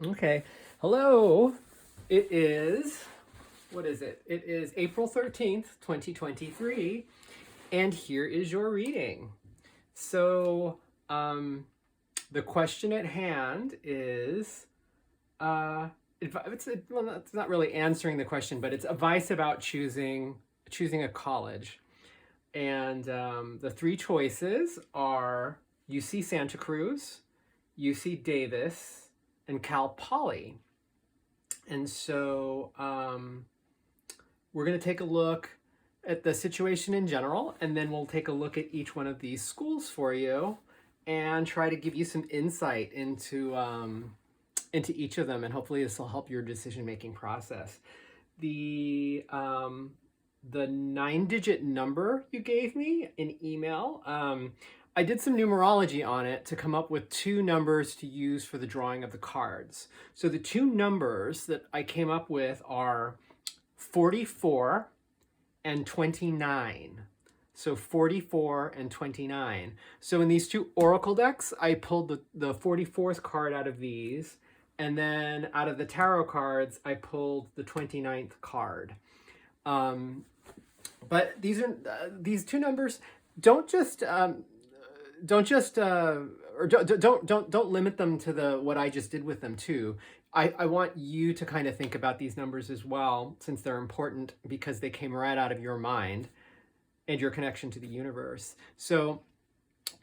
Okay. Hello. It is, what is it? It is April 13th, 2023, and here is your reading. So, the question at hand is, it's not really answering the question, but it's advice about choosing a college. And the three choices are UC Santa Cruz, UC Davis, and Cal Poly. And so we're going to take a look at the situation in general, and then we'll take a look at each one of these schools for you and try to give you some insight into each of them, and hopefully this will help your decision-making process. The 9-digit number you gave me in email, I did some numerology on it to come up with two numbers to use for the drawing of the cards. So the two numbers that I came up with are 44 and 29. So 44 and 29. So in these two oracle decks, I pulled the 44th card out of these, and then out of the tarot cards, I pulled the 29th card. But these two numbers don't just or don't limit them to what I just did with them too. I want you to kind of think about these numbers as well, since they're important because they came right out of your mind and your connection to the universe. So,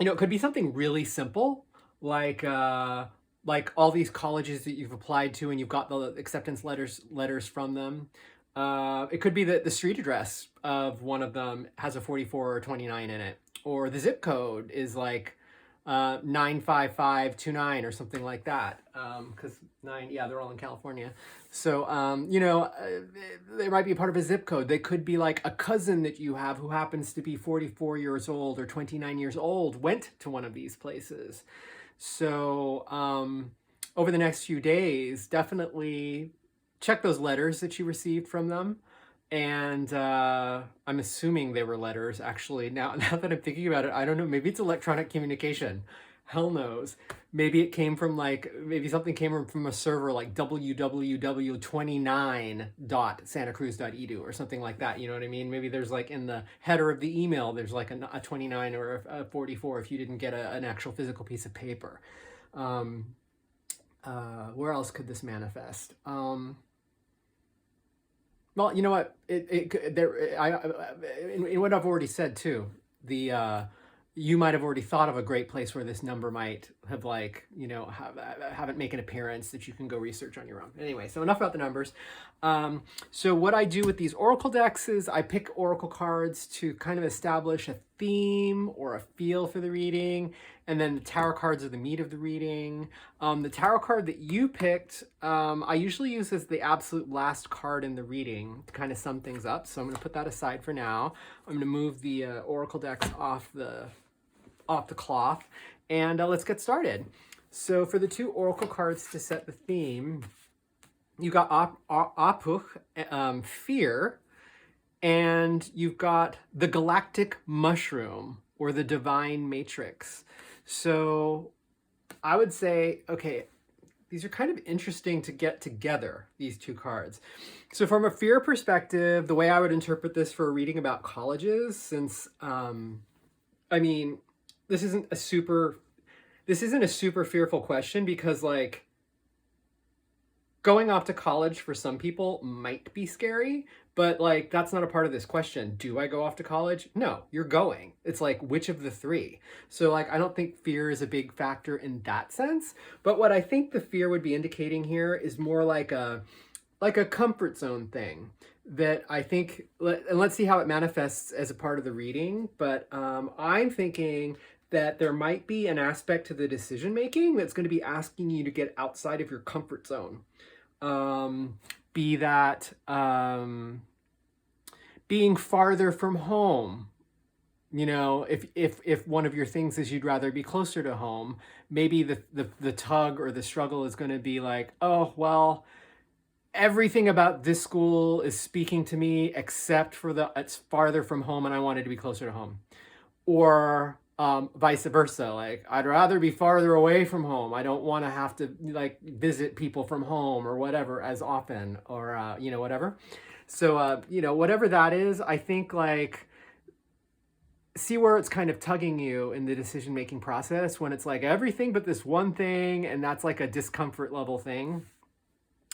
it could be something really simple, like all these colleges that you've applied to and you've got the acceptance letters from them. It could be that the street address of one of them has a 44 or 29 in it, or the zip code is like 95529 or something like that. Because they're all in California. So, they might be a part of a zip code. They could be like a cousin that you have who happens to be 44 years old or 29 years old, went to one of these places. So, over the next few days, definitely check those letters that you received from them. And I'm assuming they were letters, actually. Now that I'm thinking about it, I don't know. Maybe it's electronic communication. Hell knows. Maybe it came from maybe something came from a server like www.29.santacruz.edu or something like that. You know what I mean? Maybe there's like in the header of the email, there's like a 29 or a 44 if you didn't get an actual physical piece of paper. Where else could this manifest? Well, you know what? In what I've already said too, you might have already thought of a great place where this number might have have it make an appearance that you can go research on your own. Anyway, so enough about the numbers. So what I do with these oracle decks is I pick oracle cards to kind of establish a theme or a feel for the reading, and then the tarot cards are the meat of the reading. The tarot card that you picked, I usually use as the absolute last card in the reading to kind of sum things up. So I'm going to put that aside for now. I'm going to move the oracle decks off the cloth, and let's get started. So for the two oracle cards to set the theme, you got Apuch, fear, and you've got the galactic mushroom or the divine matrix. So I would say, okay, these are kind of interesting to get together, these two cards. So from a fear perspective, the way I would interpret this for a reading about colleges, since this isn't a super fearful question, because going off to college for some people might be scary, but that's not a part of this question. Do I go off to college? No, you're going. It's which of the three? So I don't think fear is a big factor in that sense. But what I think the fear would be indicating here is more like a comfort zone thing that I think, and let's see how it manifests as a part of the reading. But I'm thinking that there might be an aspect to the decision making that's going to be asking you to get outside of your comfort zone. Be that being farther from home. If one of your things is you'd rather be closer to home, maybe the tug or the struggle is going to be oh, well, everything about this school is speaking to me except for it's farther from home and I wanted to be closer to home. Or vice versa. Like, I'd rather be farther away from home. I don't want to have to like visit people from home or whatever as often, or whatever. So whatever that is, I think like see where it's kind of tugging you in the decision making process when it's like everything but this one thing, and that's like a discomfort level thing.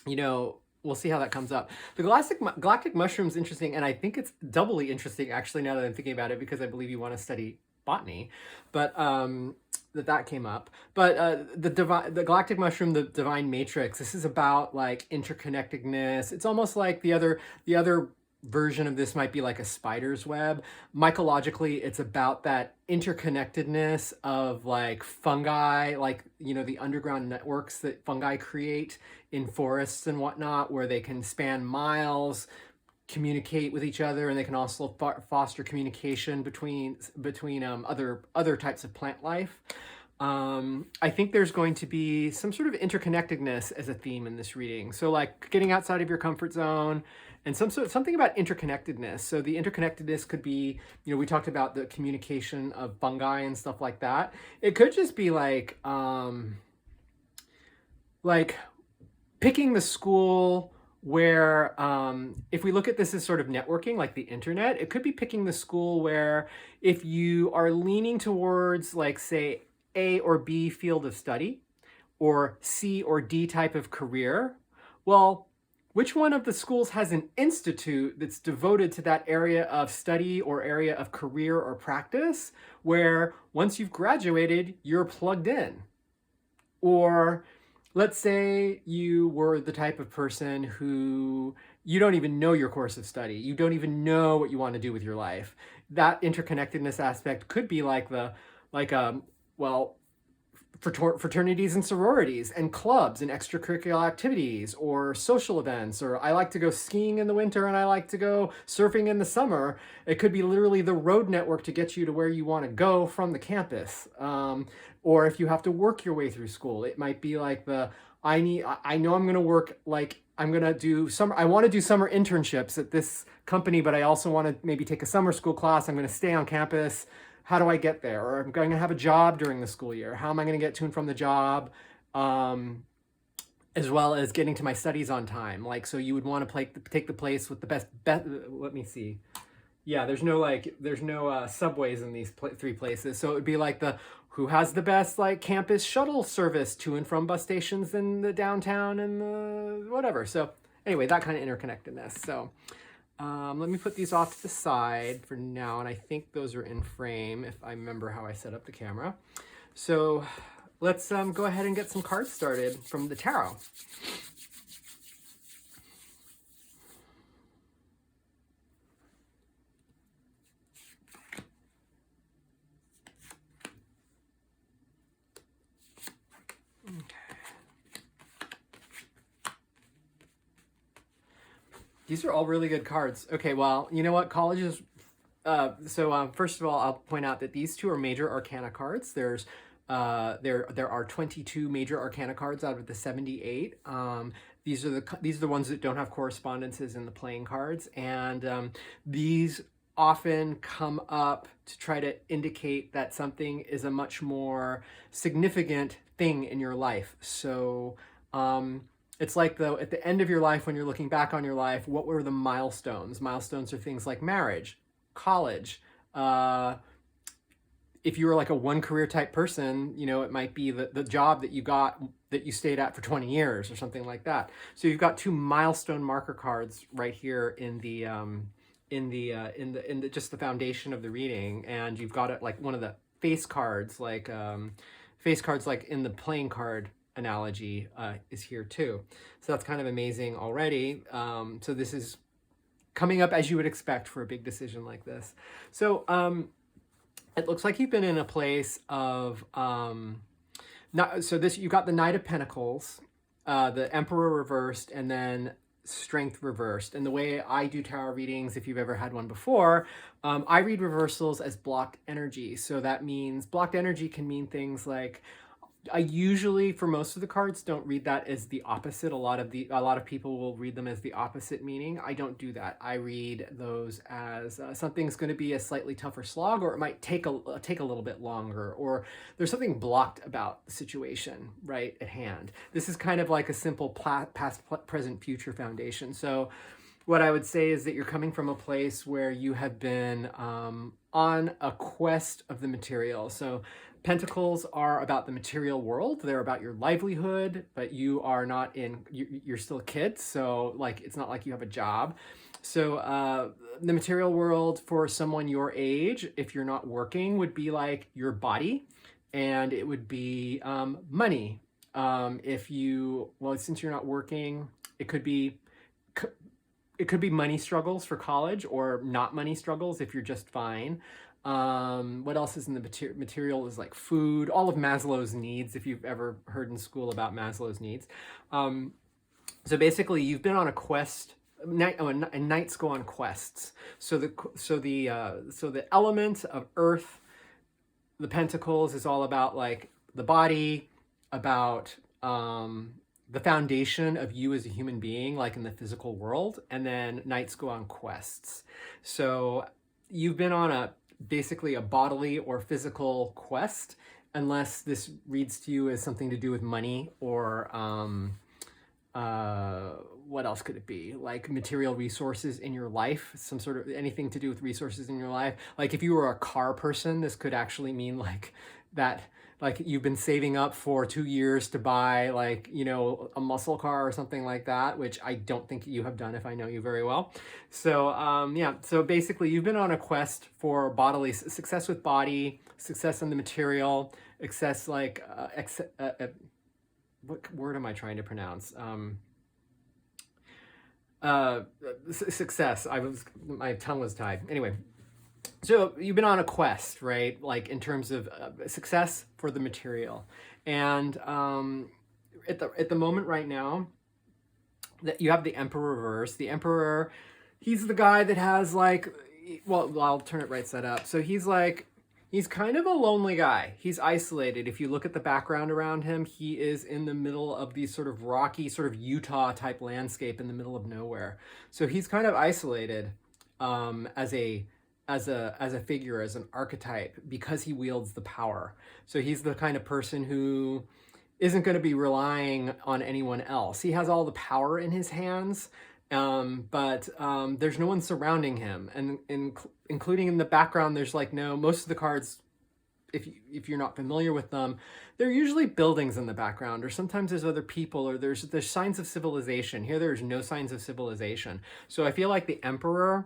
We'll see how that comes up. The galactic mushroom's interesting, and I think it's doubly interesting actually now that I'm thinking about it, because I believe you want to study botany, but that came up. But the galactic mushroom, the divine matrix. This is about like interconnectedness. It's almost like the other version of this might be like a spider's web. Mycologically, it's about that interconnectedness of like fungi, like the underground networks that fungi create in forests and whatnot, where they can span miles, communicate with each other, and they can also foster communication between other types of plant life. I think there's going to be some sort of interconnectedness as a theme in this reading. So like getting outside of your comfort zone, and something about interconnectedness. So the interconnectedness could be, we talked about the communication of fungi and stuff like that. It could just be like picking the school where, if we look at this as sort of networking, like the internet, it could be picking the school where if you are leaning towards like, say, A or B field of study, or C or D type of career, well, which one of the schools has an institute that's devoted to that area of study or area of career or practice, where once you've graduated, you're plugged in? Or let's say you were the type of person who you don't even know your course of study. You don't even know what you want to do with your life. That interconnectedness aspect could be like fraternities and sororities and clubs and extracurricular activities or social events, or I like to go skiing in the winter and I like to go surfing in the summer. It could be literally the road network to get you to where you want to go from the campus. Or if you have to work your way through school, it might be like I know I'm going to work, like I want to do summer internships at this company, but I also want to maybe take a summer school class. I'm going to stay on campus. How do I get there? Or I'm going to have a job during the school year. How am I going to get to and from the job? As well as getting to my studies on time. Like, so you would want to take the place with the best, let me see. Yeah, there's no subways in these three places. So it would be like who has the best like campus shuttle service to and from bus stations in the downtown and the whatever. So anyway, that kind of interconnectedness. So let me put these off to the side for now, and I think those are in frame if I remember how I set up the camera. So let's go ahead and get some cards started from the tarot. These are all really good cards. Okay, well, you know what? Colleges. First of all, I'll point out that these two are major arcana cards. There are 22 major arcana cards out of the 78. These are the ones that don't have correspondences in the playing cards, and these often come up to try to indicate that something is a much more significant thing in your life. So it's like at the end of your life, when you're looking back on your life, what were the milestones? Milestones are things like marriage, college. If you were like a one career type person, it might be the job that you got, that you stayed at for 20 years or something like that. So you've got two milestone marker cards right here in the just the foundation of the reading, and you've got it like one of the face cards like in the playing card analogy is here too. So that's kind of amazing already. So this is coming up as you would expect for a big decision like this. So it looks like you've been in a place of you've got the Knight of Pentacles, the Emperor reversed, and then Strength reversed. And the way I do tarot readings, if you've ever had one before, I read reversals as blocked energy. So that means blocked energy can mean things like I usually, for most of the cards, don't read that as the opposite. A lot of people will read them as the opposite meaning. I don't do that. I read those as something's going to be a slightly tougher slog, or it might take a little bit longer, or there's something blocked about the situation right at hand. This is kind of like a simple past, present, future foundation. So what I would say is that you're coming from a place where you have been on a quest of the material. So Pentacles are about the material world. They're about your livelihood, but you are not you're still a kid. So like, it's not like you have a job. So the material world for someone your age, if you're not working, would be like your body, and it would be money. Since you're not working, it could be money struggles for college, or not money struggles if you're just fine. What else is in the material is like food, all of Maslow's needs, if you've ever heard in school about Maslow's needs. So basically, you've been on a quest. And knights go on quests. So the element of earth, the pentacles, is all about like the body, about the foundation of you as a human being, like in the physical world. And then knights go on quests. So you've been on basically a bodily or physical quest, unless this reads to you as something to do with money, or what else could it be? Like material resources in your life, some sort of anything to do with resources in your life. Like if you were a car person, this could actually mean like that, like you've been saving up for 2 years to buy like, a muscle car or something like that, which I don't think you have done if I know you very well. So so basically you've been on a quest for bodily success with body, success in the material, success like, what word am I trying to pronounce? Success. My tongue was tied. Anyway, so you've been on a quest, right? Like in terms of success for the material, and at the moment right now, that you have the Emperor reverse. The Emperor, he's the guy that has like, well, I'll turn it right side up. So he's kind of a lonely guy. He's isolated. If you look at the background around him, he is in the middle of these sort of rocky, sort of Utah type landscape in the middle of nowhere. So he's kind of isolated as a figure, as an archetype, because he wields the power. So he's the kind of person who isn't going to be relying on anyone else. He has all the power in his hands, but there's no one surrounding him, and including in the background, there's like most of the cards, if you're not familiar with them, they're usually buildings in the background, or sometimes there's other people, or there's signs of civilization. Here, there's no signs of civilization. So I feel like the Emperor,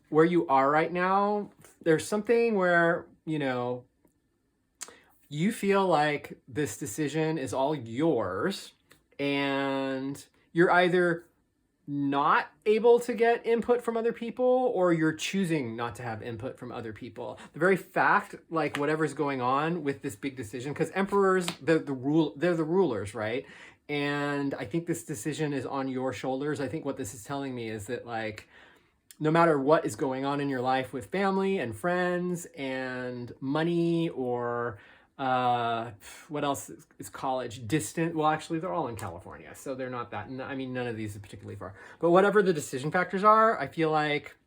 where you are right now, there's something where, you feel like this decision is all yours, and you're either not able to get input from other people, or you're choosing not to have input from other people. The very fact, like whatever's going on with this big decision, because emperors, they're the rulers, right? And I think this decision is on your shoulders. I think what this is telling me is that like, no matter what is going on in your life with family and friends and money, or what else is college, distant, well actually they're all in California, so they're not that, I mean none of these is particularly far, but whatever the decision factors are, I feel like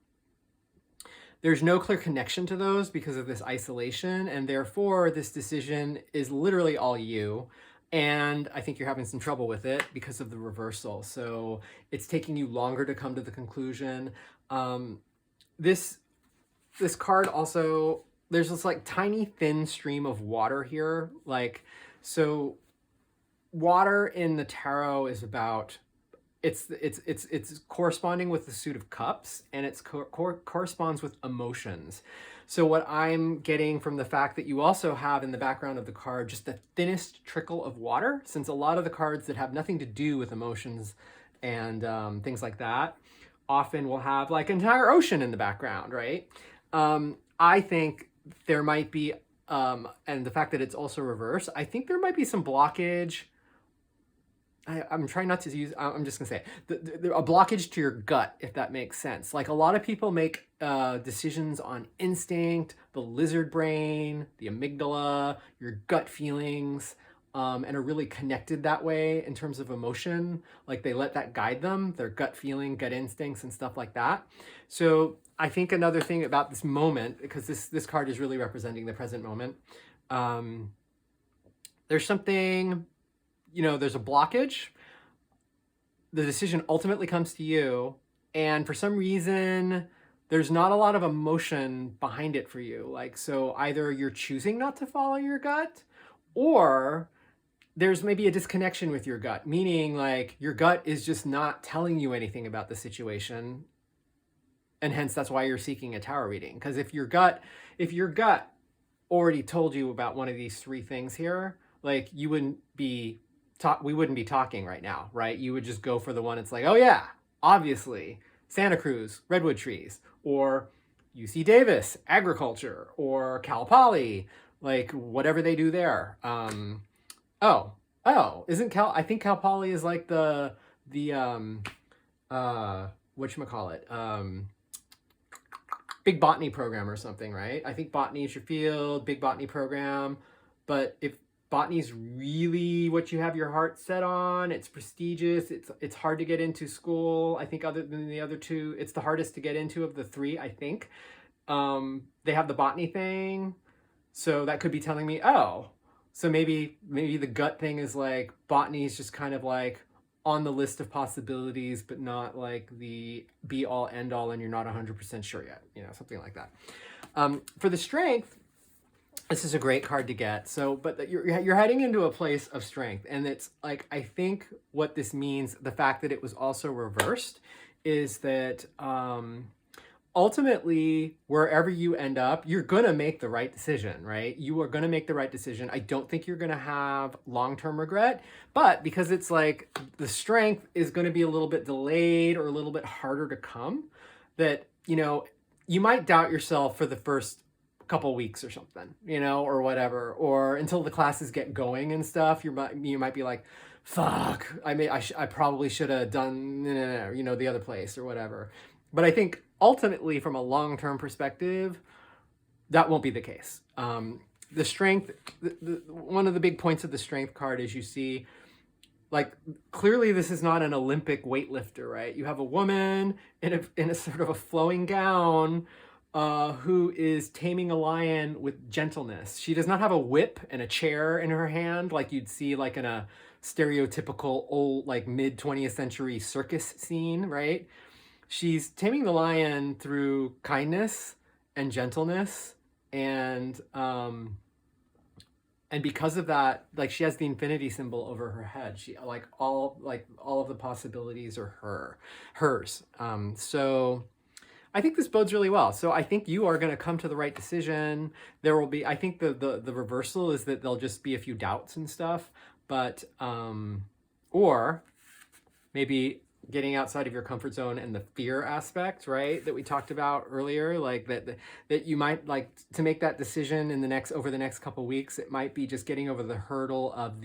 there's no clear connection to those because of this isolation, and therefore this decision is literally all you. And I think you're having some trouble with it because of the reversal. So it's taking you longer to come to the conclusion. This card also, there's this like tiny thin stream of water here. Like, so water in the tarot is about, it's corresponding with the suit of cups, and it's corresponds with emotions. So what I'm getting from the fact that you also have in the background of the card just the thinnest trickle of water, since a lot of the cards that have nothing to do with emotions and things like that often will have like an entire ocean in the background, right? I think there might be, and the fact that it's also reverse, I think there might be some blockage. I'm trying not to use, I'm just gonna say, a blockage to your gut, if that makes sense. Like a lot of people make decisions on instinct, the lizard brain, the amygdala, your gut feelings, and are really connected that way in terms of emotion. Like they let that guide them, their gut feeling, gut instincts, and stuff like that. So I think another thing about this moment, because this card is really representing the present moment, there's something, there's a blockage. The decision ultimately comes to you, and for some reason, there's not a lot of emotion behind it for you. Like, so either you're choosing not to follow your gut, or there's maybe a disconnection with your gut, meaning like your gut is just not telling you anything about the situation. And hence that's why you're seeking a tarot reading. Because if your gut already told you about one of these three things here, like we wouldn't be talking right now, right? You would just go for the one it's like, oh yeah, obviously, Santa Cruz, redwood trees, or UC Davis, agriculture, or Cal Poly, like whatever they do there. Isn't I think Cal Poly is like the whatchamacallit, big botany program or something, right? I think botany is your field, big botany program. But if botany is really what you have your heart set on, it's prestigious, it's hard to get into school. I think other than the other two, it's the hardest to get into of the three, I think. They have the botany thing. So that could be telling me, so maybe the gut thing is like botany is just kind of like on the list of possibilities, but not like the be all end all, and you're not 100% sure yet, something like that. For the strength, this is a great card to get. So, but you're heading into a place of strength, and it's like, I think what this means, the fact that it was also reversed, is that ultimately, wherever you end up, you're going to make the right decision, right? You are going to make the right decision. I don't think you're going to have long-term regret, but because it's like the strength is going to be a little bit delayed or a little bit harder to come, that, you might doubt yourself for the first couple weeks or something, or whatever, or until the classes get going and stuff. You might be like, fuck, I probably should have done, the other place or whatever. But I think ultimately, from a long-term perspective, that won't be the case. The strength, one of the big points of the strength card is you see, like, clearly this is not an Olympic weightlifter, right? You have a woman in a sort of a flowing gown who is taming a lion with gentleness. She does not have a whip and a chair in her hand like you'd see like in a stereotypical old, like mid-20th century circus scene, right? She's taming the lion through kindness and gentleness, and because of that, like, she has the infinity symbol over her head. She all of the possibilities are hers. So I think this bodes really well. So I think you are going to come to the right decision. There will be, I think the reversal is that there'll just be a few doubts and stuff, but or maybe getting outside of your comfort zone and the fear aspect, right, that we talked about earlier, like that you might like to make that decision over the next couple weeks. It might be just getting over the hurdle of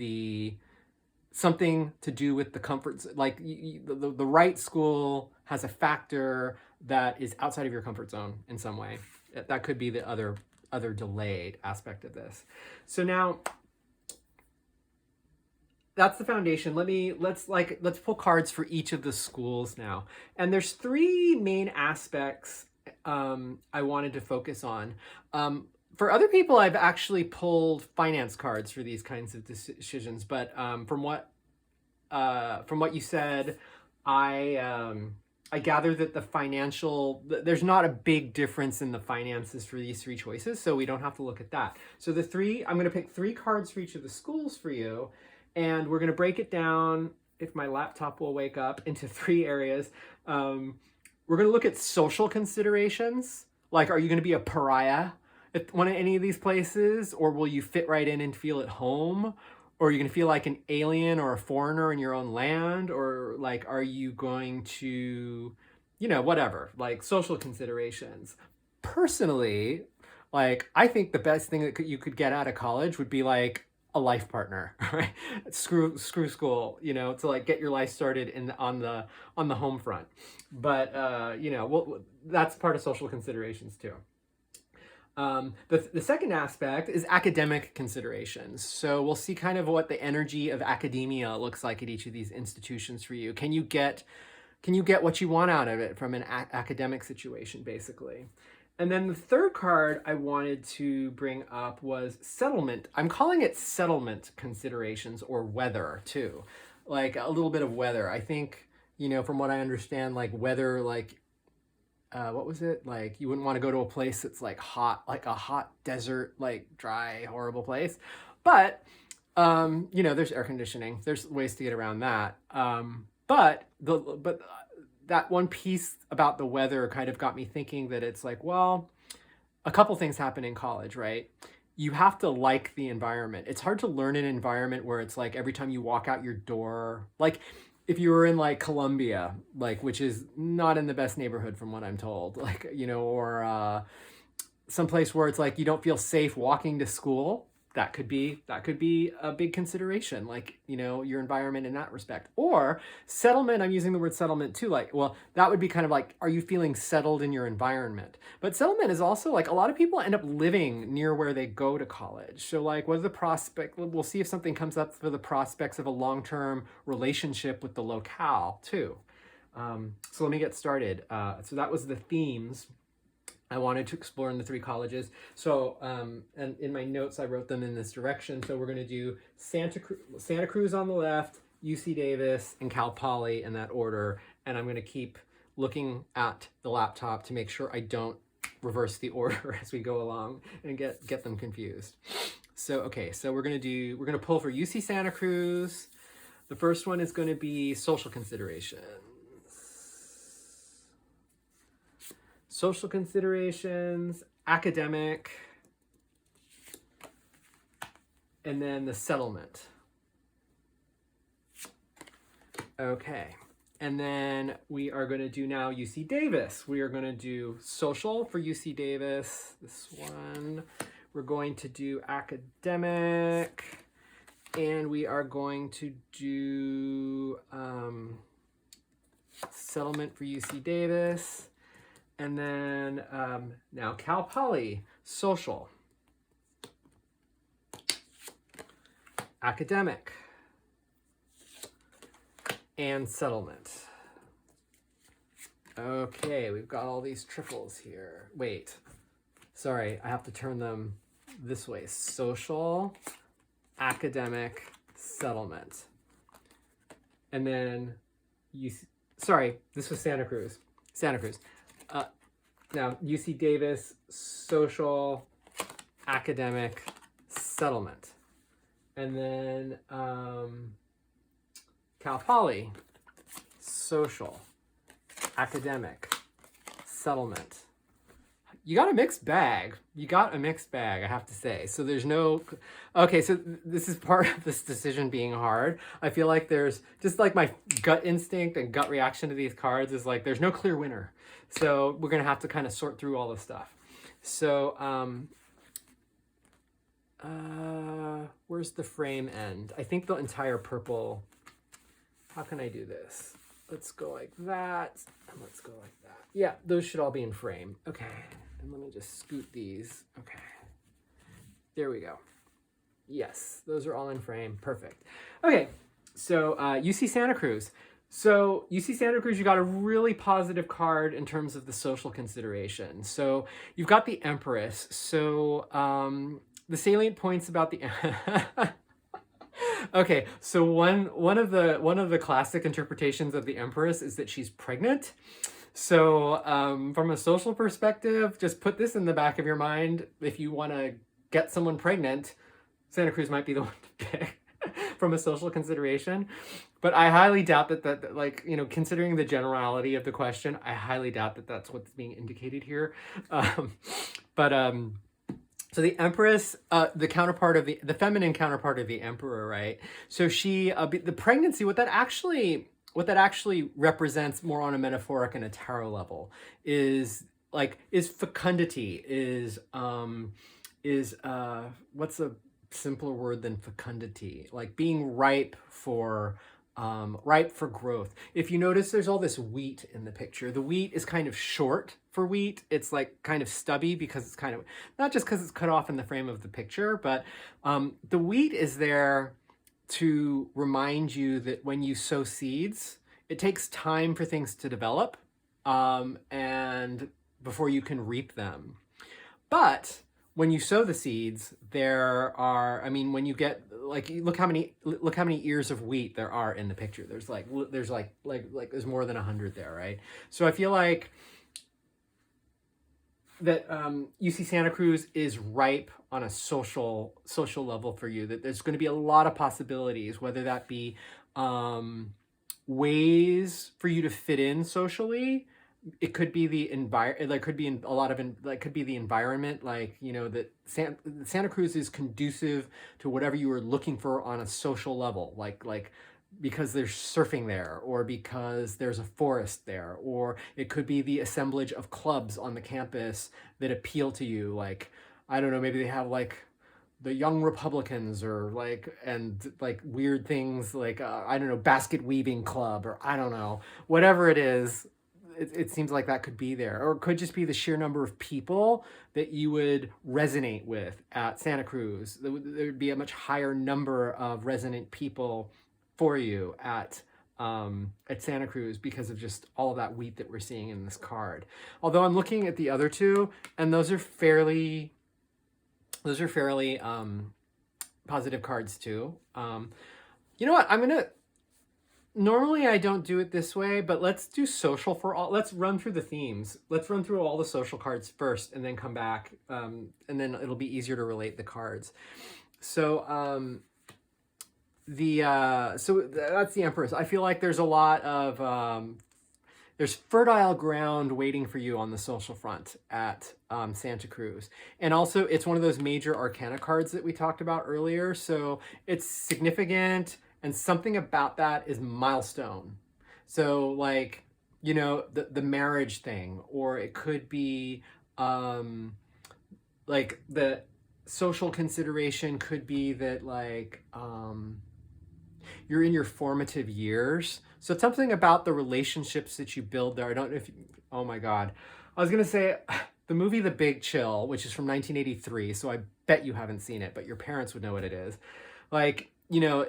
something to do with the comforts, like the right school has a factor that is outside of your comfort zone in some way. That could be the other delayed aspect of this. So now, that's the foundation. Let's pull cards for each of the schools now. And there's three main aspects I wanted to focus on. For other people, I've actually pulled finance cards for these kinds of decisions. But from what you said, I gather that there's not a big difference in the finances for these three choices, so we don't have to look at that. So I'm going to pick three cards for each of the schools for you. And we're going to break it down, if my laptop will wake up, into three areas. We're going to look at social considerations. Like, are you going to be a pariah at any of these places? Or will you fit right in and feel at home? Or are you going to feel like an alien or a foreigner in your own land? Or, like, are you going to, whatever, like social considerations. Personally, like, I think the best thing that you could get out of college would be, like, a life partner, right? Screw school, to like get your life started on the home front. But well, that's part of social considerations too. The second aspect is academic considerations. So we'll see kind of what the energy of academia looks like at each of these institutions for you. Can you get what you want out of it from an academic situation, basically? And then the third card I wanted to bring up was settlement. I'm calling it settlement considerations, or weather too. Like a little bit of weather. I think, from what I understand, like weather, like what was it? Like you wouldn't want to go to a place that's like hot, like a hot desert, like dry, horrible place. But there's air conditioning. There's ways to get around that. But that one piece about the weather kind of got me thinking that it's like, well, a couple things happen in college, right? You have to like the environment. It's hard to learn an environment where it's like every time you walk out your door, like if you were in like Columbia, like, which is not in the best neighborhood from what I'm told, like, or someplace where it's like you don't feel safe walking to school. That could be a big consideration, like, your environment in that respect. Or settlement, I'm using the word settlement too, like, well, that would be kind of like, are you feeling settled in your environment? But settlement is also like, a lot of people end up living near where they go to college. So like, what are the prospect? We'll see if something comes up for the prospects of a long-term relationship with the locale too. So let me get started. So that was the themes I wanted to explore in the three colleges. So, and in my notes, I wrote them in this direction. So we're going to do Santa Cruz on the left, UC Davis, and Cal Poly in that order. And I'm going to keep looking at the laptop to make sure I don't reverse the order as we go along and get them confused. So, okay, so we're going to pull for UC Santa Cruz. The first one is going to be social considerations. Social considerations, academic, and then the settlement. Okay, and then we are going to do now UC Davis. We are going to do social for UC Davis, this one. We're going to do academic, and we are going to do settlement for UC Davis. And then now Cal Poly, social, academic, and settlement. Okay, we've got all these triples here. Wait, sorry, I have to turn them this way. Social, academic, settlement. And then sorry, this was Santa Cruz. Now, UC Davis, social, academic, settlement. And then Cal Poly, social, academic, settlement. You got a mixed bag. I have to say. So there's no... Okay, so this is part of this decision being hard. I feel like there's... Just like my gut instinct and gut reaction to these cards is like, there's no clear winner. So we're going to have to kind of sort through all this stuff. So, where's the frame end? I think the entire purple... How can I do this? Let's go like that, and let's go like that. Yeah, those should all be in frame. Okay, and let me just scoot these. Okay, there we go. Yes, those are all in frame. Perfect. Okay, so UC Santa Cruz. So UC Santa Cruz, you got a really positive card in terms of the social consideration. So you've got the Empress. So the salient points about the... Okay, so one of the classic interpretations of the Empress is that she's pregnant. So from a social perspective, just put this in the back of your mind. If you want to get someone pregnant, Santa Cruz might be the one to pick from a social consideration. But I highly doubt that like, considering the generality of the question, I highly doubt that that's what's being indicated here. So the Empress, the counterpart of the feminine counterpart of the Emperor, right? So she, the pregnancy, what that actually represents more on a metaphoric and a tarot level is fecundity, what's a simpler word than fecundity? Like being ripe for ripe for growth. If you notice, there's all this wheat in the picture. The wheat is kind of short for wheat. It's like kind of stubby because it's kind of, not just because it's cut off in the frame of the picture, but the wheat is there to remind you that when you sow seeds, it takes time for things to develop, and before you can reap them. But when you sow the seeds, there are, I mean, when you get, like, look how many ears of wheat there are in the picture. There's there's more than 100 there, right? So I feel like that UC Santa Cruz is ripe on a social level for you, that there's going to be a lot of possibilities, whether that be ways for you to fit in socially. It could be the environment, like could be in a lot of, like could be the environment, like, you know, that Santa Cruz is conducive to whatever you are looking for on a social level, like because there's surfing there, or because there's a forest there, or it could be the assemblage of clubs on the campus that appeal to you. Like, I don't know, maybe they have like the Young Republicans, or like, and like weird things like, I don't know, basket weaving club, or I don't know, whatever it is. It seems like that could be there, or it could just be the sheer number of people that you would resonate with at Santa Cruz. There would be a much higher number of resonant people for you at Santa Cruz because of just all of that wheat that we're seeing in this card. Although I'm looking at the other two, and those are fairly positive cards too. You know what? Normally I don't do it this way, but let's do social for all. Let's run through the themes. Let's run through all the social cards first and then come back. And then it'll be easier to relate the cards. So so that's the Empress. I feel like there's a lot of, there's fertile ground waiting for you on the social front at Santa Cruz. And also it's one of those major arcana cards that we talked about earlier. So it's significant. And something about that is milestone. So like, you know, the marriage thing, or it could be like the social consideration could be that like you're in your formative years. So it's something about the relationships that you build there. I don't know if oh my God. I was going to say the movie The Big Chill, which is from 1983. So I bet you haven't seen it, but your parents would know what it is. Like, you know,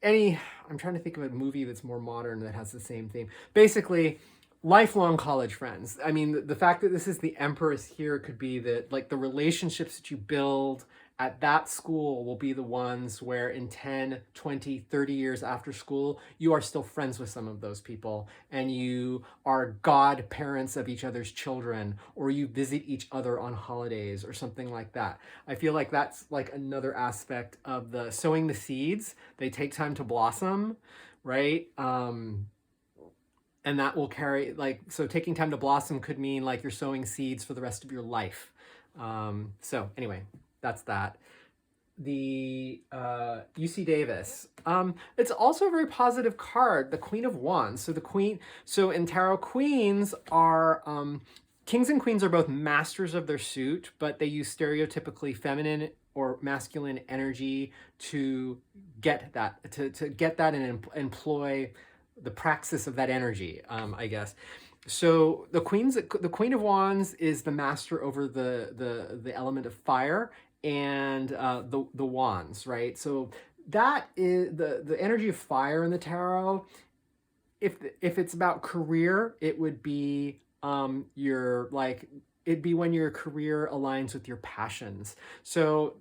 I'm trying to think of a movie that's more modern that has the same theme. Basically, lifelong college friends. I mean, the fact that this is the Empress here could be that like the relationships that you build at that school will be the ones where in 10, 20, 30 years after school, you are still friends with some of those people, and you are godparents of each other's children, or you visit each other on holidays or something like that. I feel like that's like another aspect of the sowing the seeds. They take time to blossom, right? And that will carry, like, so taking time to blossom could mean like you're sowing seeds for the rest of your life. So anyway, that's that. The UC Davis. It's also a very positive card, the Queen of Wands. So in tarot, queens are, kings and queens are both masters of their suit, but they use stereotypically feminine or masculine energy to get that, to get that and employ the praxis of that energy, I guess. So the Queen of Wands is the master over the element of fire and the wands, right? So that is the energy of fire in the tarot. If it's about career, it would be it'd be when your career aligns with your passions. So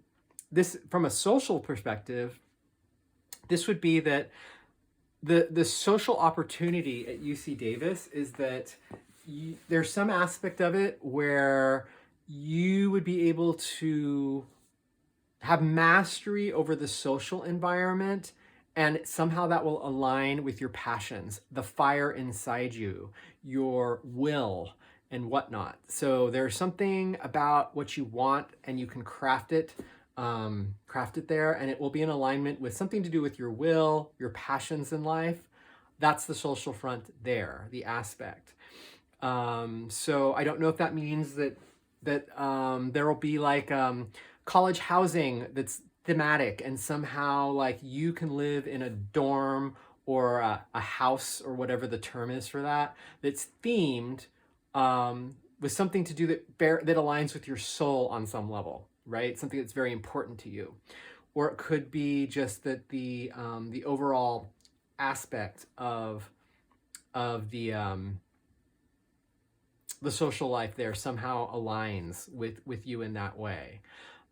this, from a social perspective, this would be that the social opportunity at UC Davis is that there's some aspect of it where you would be able to have mastery over the social environment, and somehow that will align with your passions, the fire inside you, your will, and whatnot. So there's something about what you want, and you can craft it there, and it will be in alignment with something to do with your will, your passions in life. That's the social front there, the aspect. So I don't know if that means that there will be like college housing that's thematic, and somehow like you can live in a dorm or a house or whatever the term is for that, that's themed with something to do that aligns with your soul on some level, right? Something that's very important to you. Or it could be just that the overall aspect of the social life there somehow aligns with you in that way.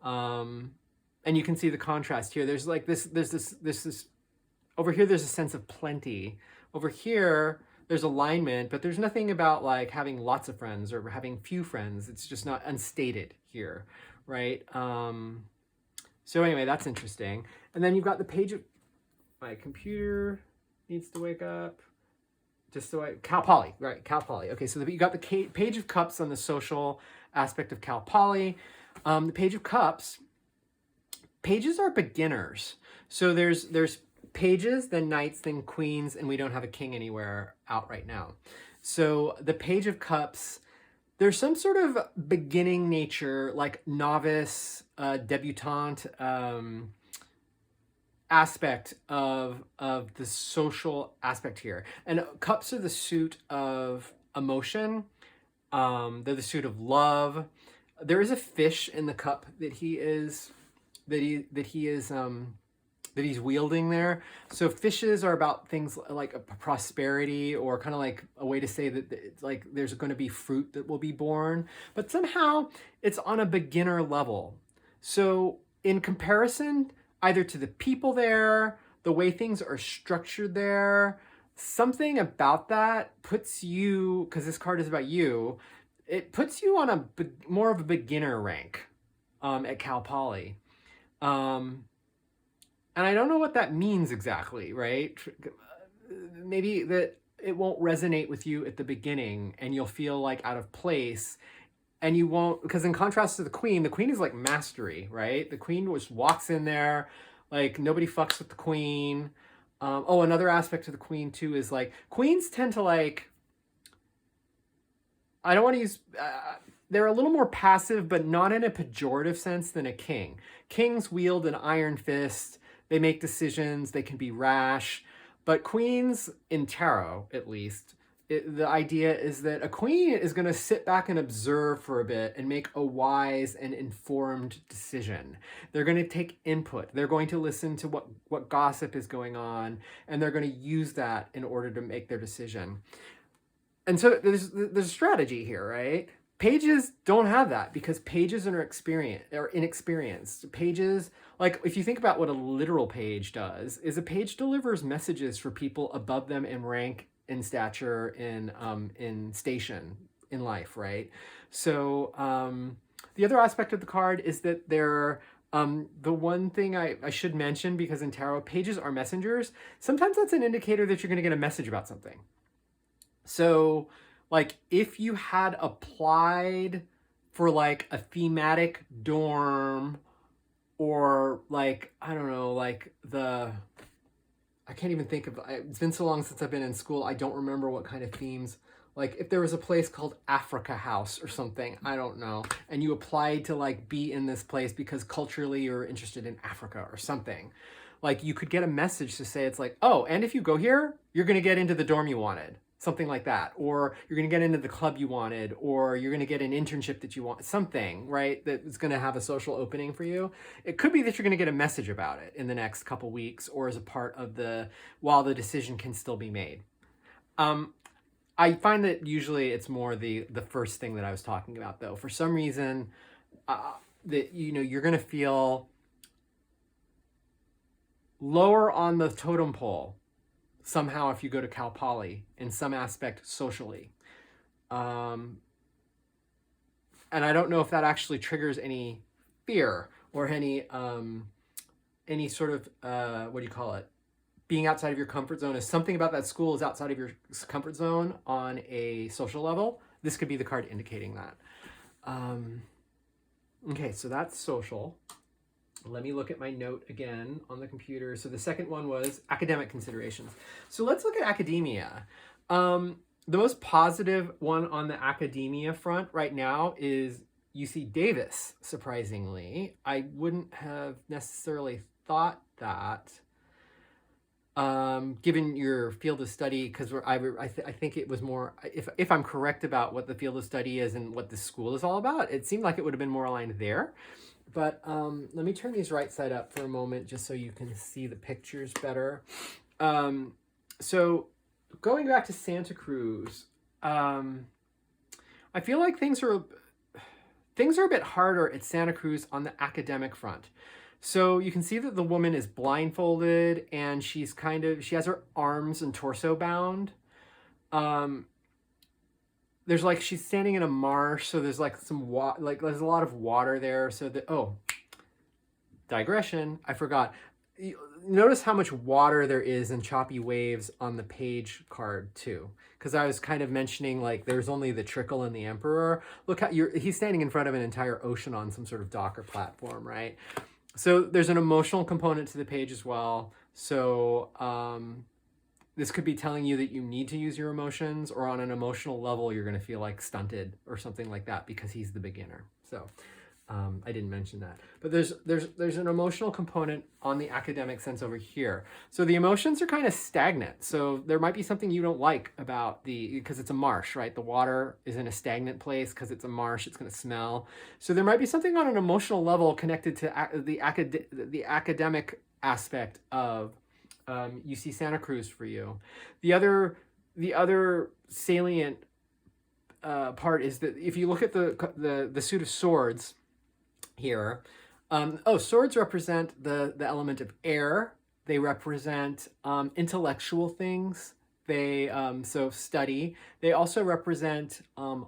And you can see the contrast here. There's like this over here, there's a sense of plenty. Over here, there's alignment, but there's nothing about like having lots of friends or having few friends. It's just not unstated here, right? So anyway, that's interesting. And then you've got the page of, my computer needs to wake up. Just so Cal Poly, right? Cal Poly. Okay, so you got the page of cups on the social aspect of Cal Poly. The page of cups, pages are beginners. So there's pages, then knights, then queens, and we don't have a king anywhere out right now. So the page of cups, there's some sort of beginning nature, like novice, debutante aspect of the social aspect here. And cups are the suit of emotion. They're the suit of love. There is a fish in the cup that he's wielding there. So fishes are about things like a prosperity, or kind of like a way to say that it's like there's going to be fruit that will be born, but somehow it's on a beginner level. So in comparison, either to the people there, the way things are structured there, something about that puts you, because this card is about you, it puts you on more of a beginner rank at Cal Poly. And I don't know what that means exactly, right? Maybe that it won't resonate with you at the beginning and you'll feel like out of place, and you won't, because in contrast to the queen is like mastery, right? The queen just walks in there, like nobody fucks with the queen. Another aspect of the queen too is like, queens tend to like, I don't want to use, they're a little more passive, but not in a pejorative sense than a king. Kings wield an iron fist. They make decisions. They can be rash. But queens, in tarot at least, the idea is that a queen is going to sit back and observe for a bit and make a wise and informed decision. They're going to take input. They're going to listen to what gossip is going on, and they're going to use that in order to make their decision. And so there's a strategy here, right? Pages don't have that because pages are inexperienced. Pages, like if you think about what a literal page does, is a page delivers messages for people above them in rank, in stature, in station in life, right? So the other aspect of the card is that they're the one thing I should mention, because in tarot, pages are messengers. Sometimes that's an indicator that you're going to get a message about something. So like if you had applied for like a thematic dorm, or like, I don't know, like I can't even think of, it's been so long since I've been in school, I don't remember what kind of themes. Like if there was a place called Africa House or something, I don't know, and you applied to like be in this place because culturally you're interested in Africa or something, like you could get a message to say, it's like, oh, and if you go here, you're going to get into the dorm you wanted. Something like that, or you're going to get into the club you wanted, or you're going to get an internship that you want, something, right, that's going to have a social opening for you. It could be that you're going to get a message about it in the next couple weeks, or as a part of while the decision can still be made. I find that usually it's more the first thing that I was talking about, though. For some reason, that you're going to feel lower on the totem pole somehow if you go to Cal Poly in some aspect socially. And I don't know if that actually triggers any fear or any sort of, what do you call it? Being outside of your comfort zone. If something about that school is outside of your comfort zone on a social level, this could be the card indicating that. Okay, so that's social. Let me look at my note again on the computer. So the second one was academic considerations. So let's look at academia. The most positive one on the academia front right now is UC Davis, surprisingly. I wouldn't have necessarily thought that. given your field of study, because I think it was more, if I'm correct about what the field of study is and what the school is all about, it seemed like it would have been more aligned there. But let me turn these right side up for a moment just so you can see the pictures better. So going back to Santa Cruz, I feel like things are a bit harder at Santa Cruz on the academic front. So you can see that the woman is blindfolded and she has her arms and torso bound. There's like, she's standing in a marsh, so there's like there's a lot of water there. So digression, I forgot. Notice how much water there is in choppy waves on the page card too. Because I was kind of mentioning like there's only the trickle and the emperor. Look how he's standing in front of an entire ocean on some sort of dock or platform, right? So there's an emotional component to the page as well. So this could be telling you that you need to use your emotions, or on an emotional level, you're going to feel like stunted or something like that because he's the beginner. So I didn't mention that. But there's an emotional component on the academic sense over here. So the emotions are kind of stagnant. So there might be something you don't like about because it's a marsh, right? The water is in a stagnant place because it's a marsh. It's going to smell. So there might be something on an emotional level connected to the academic aspect of UC Santa Cruz for you. The other salient part is that if you look at the suit of swords here, swords represent the element of air. They represent intellectual things. They so study. They also represent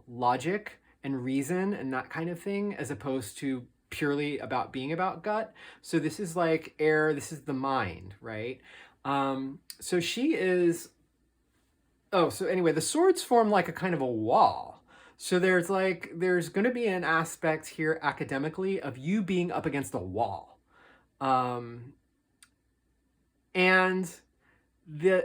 logic and reason and that kind of thing, as opposed to purely being about gut. So this is like air. This is the mind, right? So she is. So anyway, the swords form like a kind of a wall. So there's going to be an aspect here academically of you being up against a wall. And there's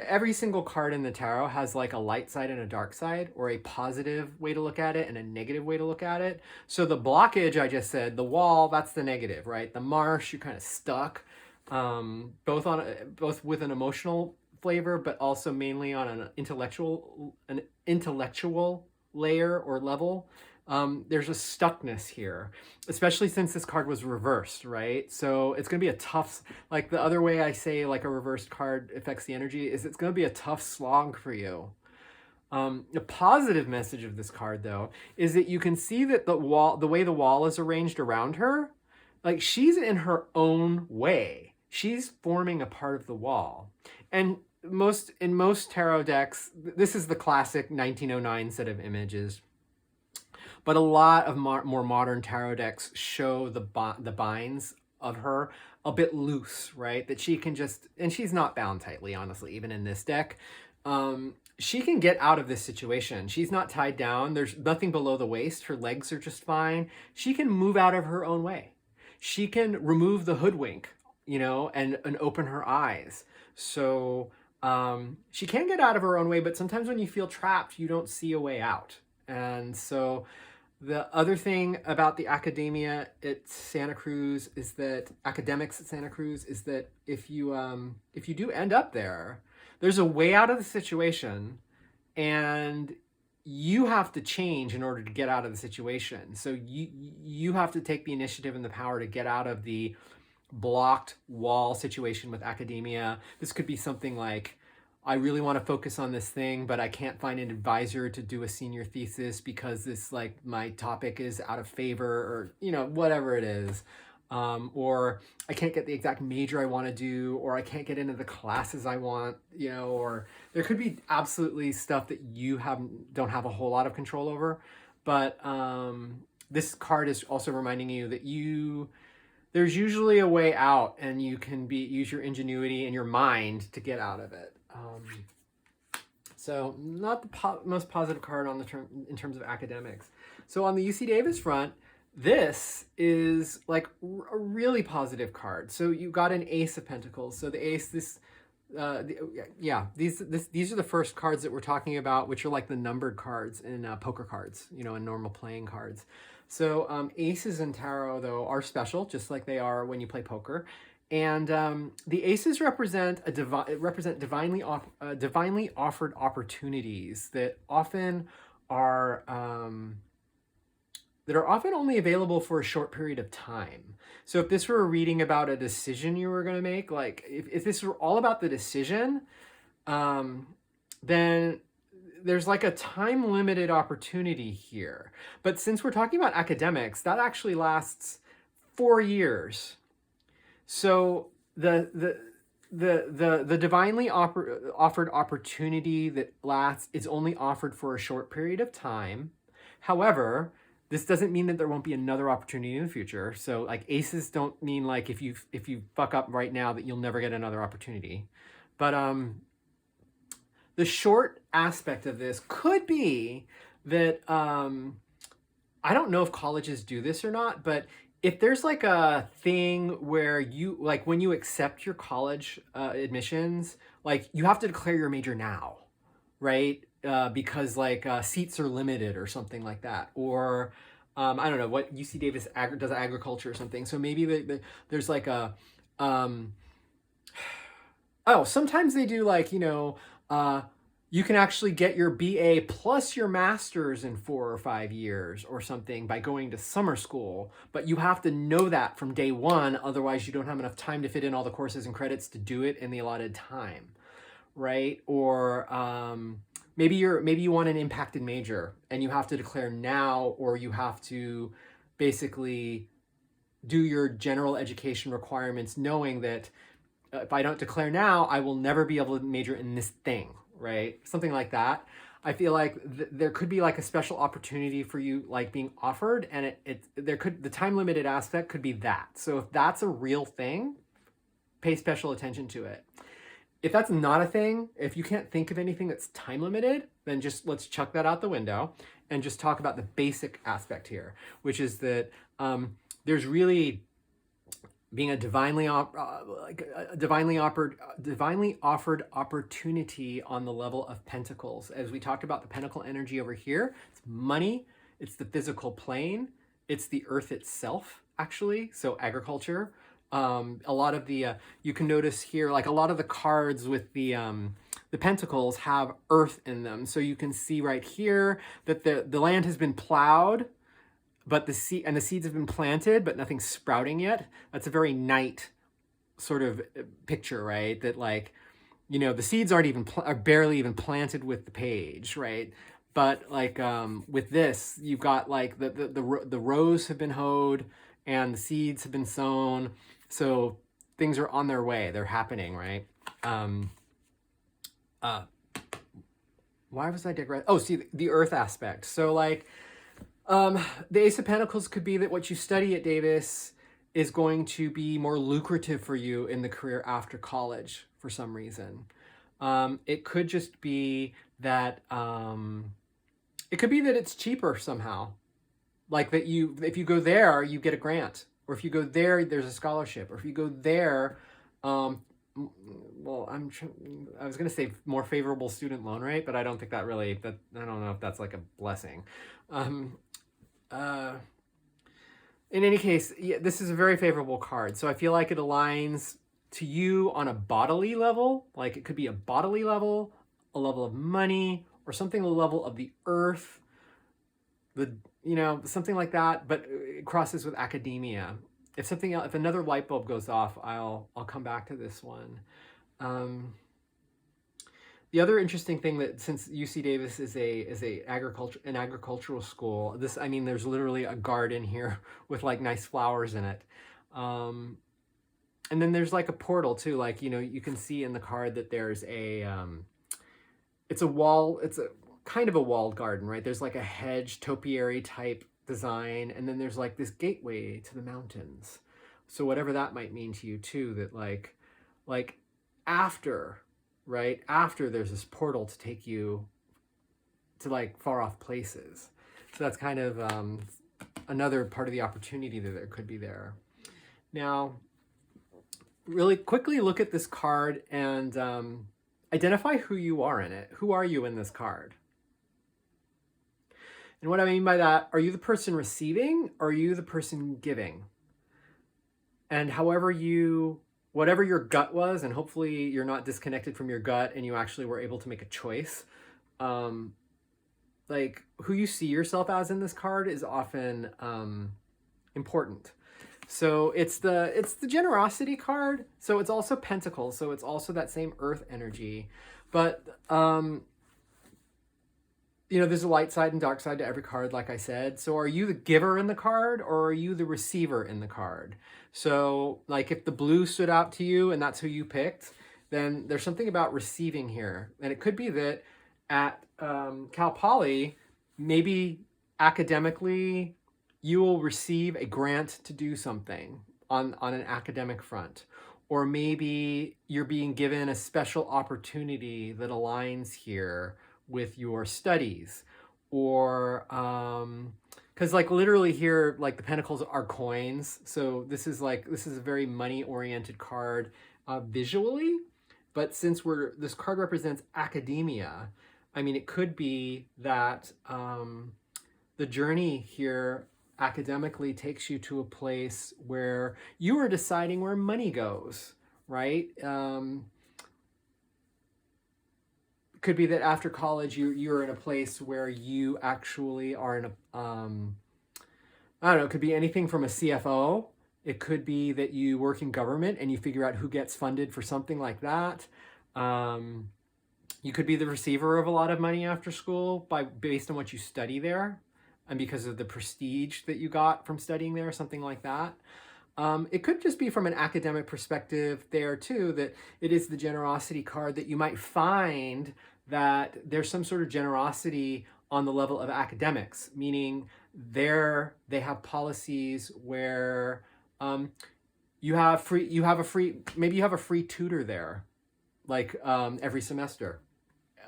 every single card in the tarot has like a light side and a dark side, or a positive way to look at it and a negative way to look at it. So the blockage, I just said, the wall, that's the negative, right? The marsh, you're kind of stuck, both with an emotional flavor, but also mainly on an intellectual layer or level. There's a stuckness here, especially since this card was reversed, right? So it's going to be a tough, like the other way I say like a reversed card affects the energy is it's going to be a tough slog for you. The positive message of this card, though, is that you can see that the way the wall is arranged around her, like she's in her own way. She's forming a part of the wall. And in most tarot decks, this is the classic 1909 set of images. But a lot of more modern tarot decks show the binds of her a bit loose, right? That she can and she's not bound tightly, honestly, even in this deck. She can get out of this situation. She's not tied down. There's nothing below the waist. Her legs are just fine. She can move out of her own way. She can remove the hoodwink, and open her eyes. So she can get out of her own way, but sometimes when you feel trapped, you don't see a way out. And so the other thing about the academia at Santa Cruz is that academics at Santa Cruz is that if you do end up there, there's a way out of the situation, and you have to change in order to get out of the situation. So you have to take the initiative and the power to get out of the blocked wall situation with academia. This could be something like, I really want to focus on this thing, but I can't find an advisor to do a senior thesis because my topic is out of favor, or, whatever it is. Or I can't get the exact major I want to do, or I can't get into the classes I want, or there could be absolutely stuff that you don't have a whole lot of control over. But this card is also reminding you that there's usually a way out, and you can use your ingenuity and your mind to get out of it. So not the most positive card in terms of academics. So on the UC Davis front, this is like a really positive card. So you got an Ace of Pentacles. So the Ace, these are the first cards that we're talking about, which are like the numbered cards in poker cards, in normal playing cards. So aces in tarot, though, are special, just like they are when you play poker. And the aces represent divinely offered opportunities that often are only available for a short period of time. So if this were a reading about a decision you were going to make, like if this were all about the decision, then there's like a time limited opportunity here. But since we're talking about academics, that actually lasts 4 years. So the divinely offered opportunity that lasts is only offered for a short period of time. However, this doesn't mean that there won't be another opportunity in the future. So like aces don't mean like if you fuck up right now that you'll never get another opportunity. But the short aspect of this could be that I don't know if colleges do this or not, but if there's like a thing where you like when you accept your college admissions, like you have to declare your major now, right? Because like seats are limited or something like that, or I don't know what UC Davis does agriculture or something. So maybe there's like a oh, sometimes they do like, you can actually get your BA plus your master's in 4 or 5 years or something by going to summer school. But you have to know that from day one. Otherwise, you don't have enough time to fit in all the courses and credits to do it in the allotted time, right? Or maybe you want an impacted major and you have to declare now, or you have to basically do your general education requirements knowing that if I don't declare now, I will never be able to major in this thing, right? Something like that. I feel like there could be like a special opportunity for you like being offered, and the time limited aspect could be that. So if that's a real thing, pay special attention to it. If that's not a thing, if you can't think of anything that's time limited, then just let's chuck that out the window and just talk about the basic aspect here, which is that there's really being a divinely offered opportunity on the level of pentacles. As we talked about the pentacle energy over here, it's money, it's the physical plane, it's the earth itself, actually. So agriculture. A lot of the you can notice here, like a lot of the cards with the pentacles have earth in them. So you can see right here that the land has been plowed, but the seeds have been planted, but nothing's sprouting yet. That's a very Knight sort of picture, right? That like, the seeds are barely even planted with the page, right? But like with this, you've got like the rows have been hoed and the seeds have been sown, so things are on their way. They're happening, right? Why was I digressing? Oh, see the earth aspect. So like. The Ace of Pentacles could be that what you study at Davis is going to be more lucrative for you in the career after college for some reason. It could just be that it's cheaper somehow. Like that if you go there, you get a grant, or if you go there, there's a scholarship, or if you go there, well, I was going to say more favorable student loan rate, but I don't think I don't know if that's like a blessing. In any case, yeah, this is a very favorable card. So I feel like it aligns to you on a bodily level. Like it could be a bodily level, a level of money, or something, a level of the earth, something like that, but it crosses with academia. If something else, if another light bulb goes off, I'll come back to this one. The other interesting thing that since UC Davis is an agricultural school, there's literally a garden here with like nice flowers in it. And then there's like a portal too, like, you can see in the card that there's it's a kind of a walled garden, right? There's like a hedge topiary type design, and then there's like this gateway to the mountains. So whatever that might mean to you too, that like after there's this portal to take you to like far off places. So that's kind of another part of the opportunity that there could be there. Now, really quickly look at this card and identify who you are in it. Who are you in this card? And what I mean by that, are you the person receiving or are you the person giving? And whatever your gut was, and hopefully you're not disconnected from your gut and you actually were able to make a choice. Like who you see yourself as in this card is often important. So it's the generosity card. So it's also pentacles. So it's also that same earth energy. But there's a light side and dark side to every card, like I said. So are you the giver in the card or are you the receiver in the card? So like if the blue stood out to you and that's who you picked, then there's something about receiving here. And it could be that at Cal Poly, maybe academically, you will receive a grant to do something on an academic front. Or maybe you're being given a special opportunity that aligns here with your studies. Or because like literally here, like the pentacles are coins. So this is a very money oriented card visually. But since this card represents academia, I mean, it could be that the journey here academically takes you to a place where you are deciding where money goes, right? Could be that after college you're in a place where you actually are in a I don't know, it could be anything from a CFO. It could be that you work in government and you figure out who gets funded for something like that. You could be the receiver of a lot of money after school based on what you study there and because of the prestige that you got from studying there, something like that. It could just be from an academic perspective there too, that it is the generosity card, that you might find that there's some sort of generosity on the level of academics, meaning they have policies where you have a free tutor there, like every semester.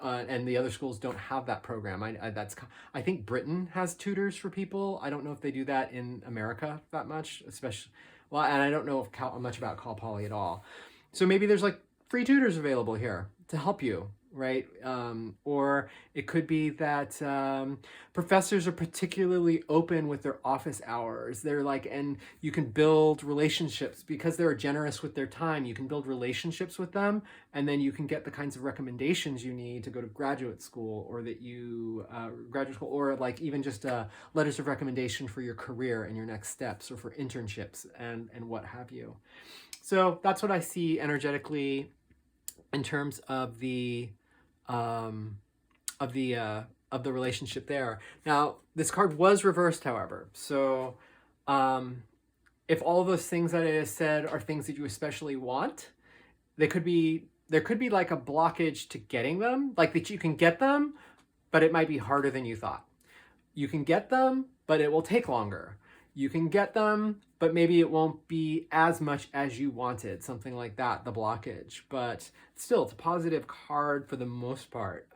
And the other schools don't have that program. I think Britain has tutors for people. I don't know if they do that in America that much, especially. Well, and I don't know much about Cal Poly at all. So maybe there's like free tutors available here to help you, right? Or it could be that professors are particularly open with their office hours. They're like, and you can build relationships because they're generous with their time. You can build relationships with them, and then you can get the kinds of recommendations you need to go to graduate school, or or like even just letters of recommendation for your career and your next steps, or for internships and what have you. So that's what I see energetically in terms of the relationship there. Now, this card was reversed, however. So if all of those things that I just said are things that you especially want, there could be like a blockage to getting them, like that you can get them, but it might be harder than you thought. You can get them, but it will take longer. You can get them, but maybe it won't be as much as you wanted, something like that, the blockage. But still, it's a positive card for the most part.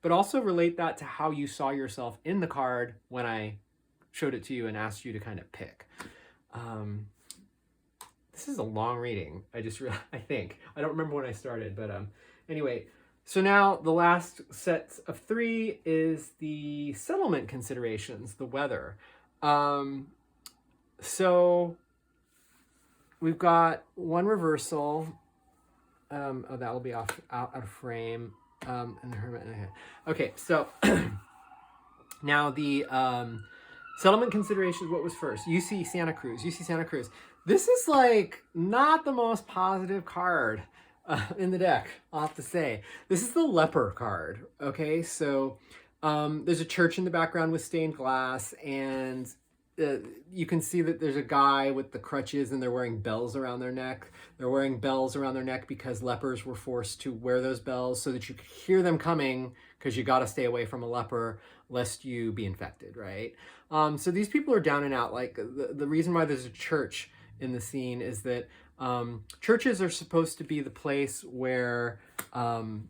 But also relate that to how you saw yourself in the card when I showed it to you and asked you to kind of pick. This is a long reading. I think. I don't remember when I started, but anyway. So now the last set of 3 is the settlement considerations, the weather. So we've got one reversal. That will be out of frame. And the hermit. Okay, so now the settlement considerations. What was first? UC Santa Cruz. This is like not the most positive card in the deck, I'll have to say. This is the leper card. Okay, so there's a church in the background with stained glass, and you can see that there's a guy with the crutches and they're wearing bells around their neck. They're wearing bells around their neck because lepers were forced to wear those bells so that you could hear them coming, because you got to stay away from a leper lest you be infected, right? So these people are down and out. Like the reason why there's a church in the scene is that churches are supposed to be the place where the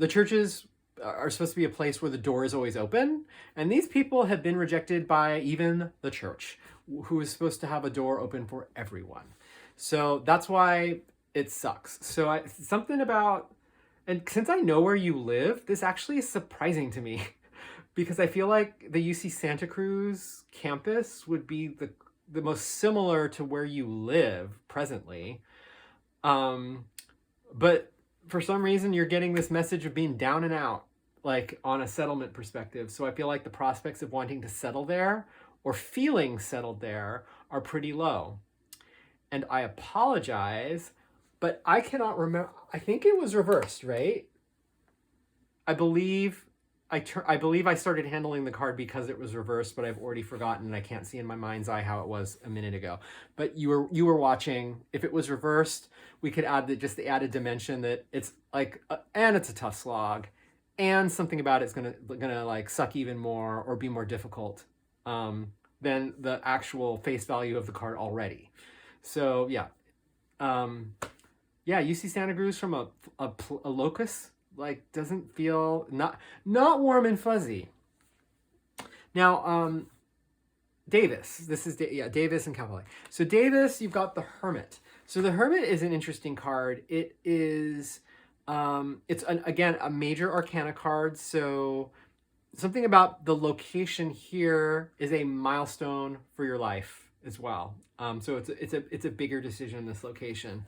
churches are supposed to be a place where the door is always open. And these people have been rejected by even the church, who is supposed to have a door open for everyone. So that's why it sucks. So something about, and since I know where you live, this actually is surprising to me because I feel like the UC Santa Cruz campus would be the most similar to where you live presently. Um, but for some reason, you're getting this message of being down and out, like on a settlement perspective. So I feel like the prospects of wanting to settle there or feeling settled there are pretty low. And I apologize, but I cannot remember. I think it was reversed, right? I believe I believe I started handling the card because it was reversed, but I've already forgotten and I can't see in my mind's eye how it was a minute ago. But you were watching. If it was reversed, we could add the added dimension that it's like and it's a tough slog, and something about it's gonna like suck even more or be more difficult than the actual face value of the card already. So yeah, UC Santa Cruz from a locus like doesn't feel not warm and fuzzy. Now, Davis. This is Davis and Cavalli. So Davis, you've got the Hermit. So the Hermit is an interesting card. It is again a major arcana card. So something about the location here is a milestone for your life as well. So it's a bigger decision, this location,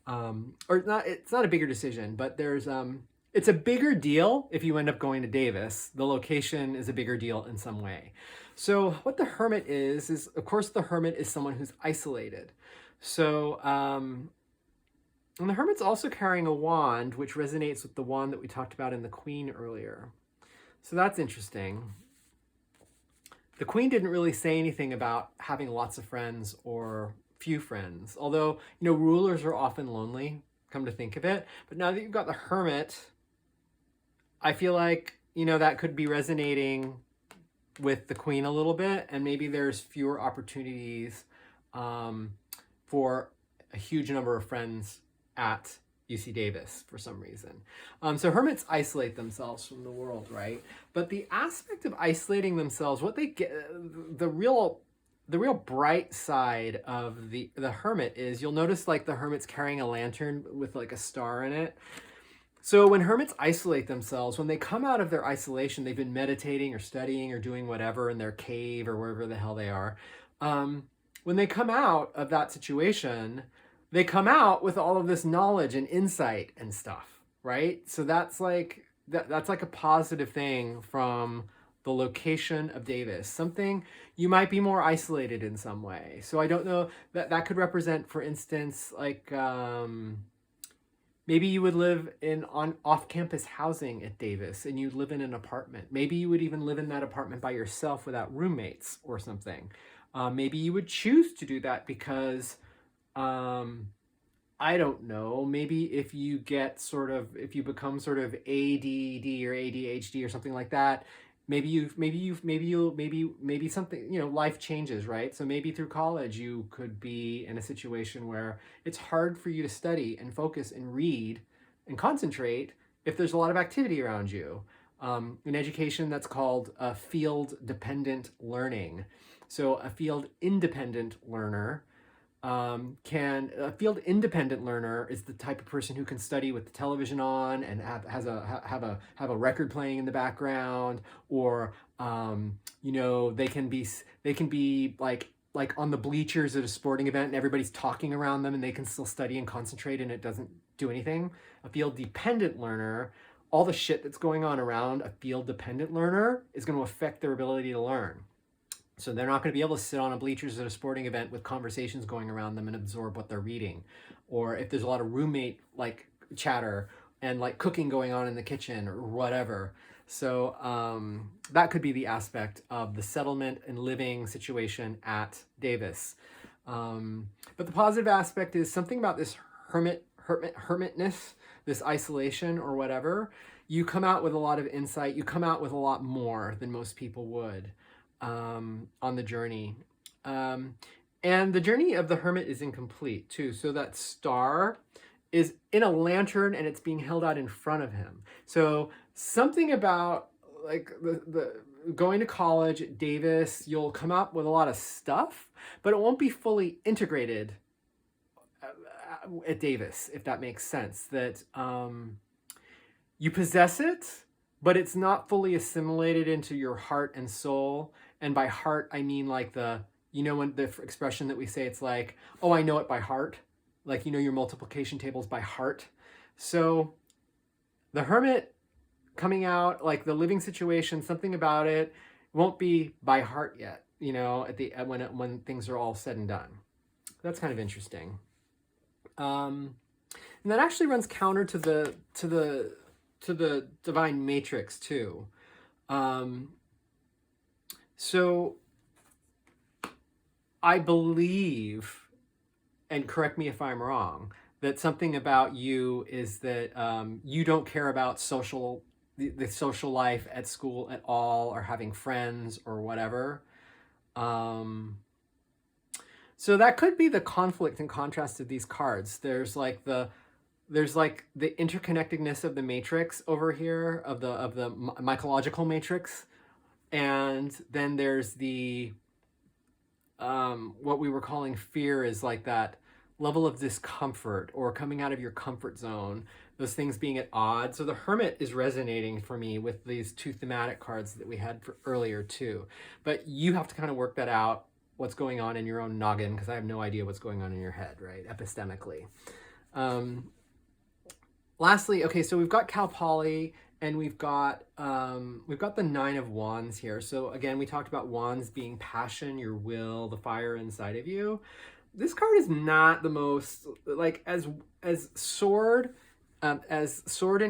or not. It's not a bigger decision, but there's it's a bigger deal if you end up going to Davis. The location is a bigger deal in some way. So what the Hermit is of course the Hermit is someone who's isolated. So and the Hermit's also carrying a wand, which resonates with the wand that we talked about in the Queen earlier. So that's interesting. The Queen didn't really say anything about having lots of friends or few friends, although, rulers are often lonely, come to think of it. But now that you've got the Hermit, I feel like, that could be resonating with the Queen a little bit, and maybe there's fewer opportunities for a huge number of friends at UC Davis for some reason. So hermits isolate themselves from the world, right? But the aspect of isolating themselves, what they get, the real bright side of the hermit is, you'll notice like the hermit's carrying a lantern with like a star in it. So when hermits isolate themselves, when they come out of their isolation, they've been meditating or studying or doing whatever in their cave or wherever the hell they are. When they come out of that situation, they come out with all of this knowledge and insight and stuff, right? So that's like a positive thing from the location of Davis. Something you might be more isolated in some way. So I don't know, that could represent, for instance, like maybe you would live on off-campus housing at Davis and you'd live in an apartment. Maybe you would even live in that apartment by yourself without roommates or something. Maybe you would choose to do that because I don't know, maybe if you become sort of ADD or ADHD or something like that, maybe something, life changes, right? So maybe through college you could be in a situation where it's hard for you to study and focus and read and concentrate if there's a lot of activity around you. In education, that's called field-dependent learning. So a field-independent learner a field-independent learner is the type of person who can study with the television on and have a record playing in the background, or they can be like on the bleachers at a sporting event and everybody's talking around them and they can still study and concentrate and it doesn't do anything. A field-dependent learner, all the shit that's going on around a field-dependent learner is going to affect their ability to learn. So they're not going to be able to sit on a bleachers at a sporting event with conversations going around them and absorb what they're reading. Or if there's a lot of roommate like chatter and like cooking going on in the kitchen or whatever. So that could be the aspect of the settlement and living situation at Davis. But the positive aspect is something about this hermitness, this isolation or whatever. You come out with a lot of insight. You come out with a lot more than most people would. On the journey. And the journey of the hermit is incomplete too. So that star is in a lantern and it's being held out in front of him. So something about like the going to college at Davis, you'll come out with a lot of stuff, but it won't be fully integrated at Davis, if that makes sense. That you possess it, but it's not fully assimilated into your heart and soul. And by heart, I mean like when the expression that we say, it's like, oh, I know it by heart. Like, your multiplication tables by heart. So the Hermit coming out, like the living situation, something about it won't be by heart yet, when things are all said and done. That's kind of interesting. And that actually runs counter to the divine matrix too. So I believe, and correct me if I'm wrong, that something about you is that you don't care about the social life at school at all, or having friends or whatever. So that could be the conflict and contrast of these cards. There's like the interconnectedness of the matrix over here, of the mycological matrix, and then there's the what we were calling fear, is like that level of discomfort or coming out of your comfort zone, those things being at odds. So the Hermit is resonating for me with these two thematic cards that we had earlier too. But you have to kind of work that out, what's going on in your own noggin, because I have no idea what's going on in your head, right, epistemically. Lastly, okay, so we've got Cal Poly, and we've got the Nine of Wands here. So again, we talked about wands being passion, your will, the fire inside of you. This card is not the most, like, as sword and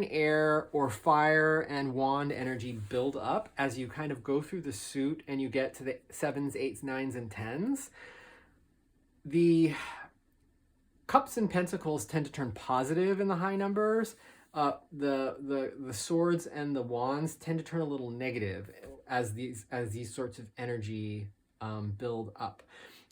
air, or fire and wand energy build up as you kind of go through the suit and you get to the 7s, 8s, 9s, and 10s. The Cups and Pentacles tend to turn positive in the high numbers. The swords and the wands tend to turn a little negative as these sorts of energy build up.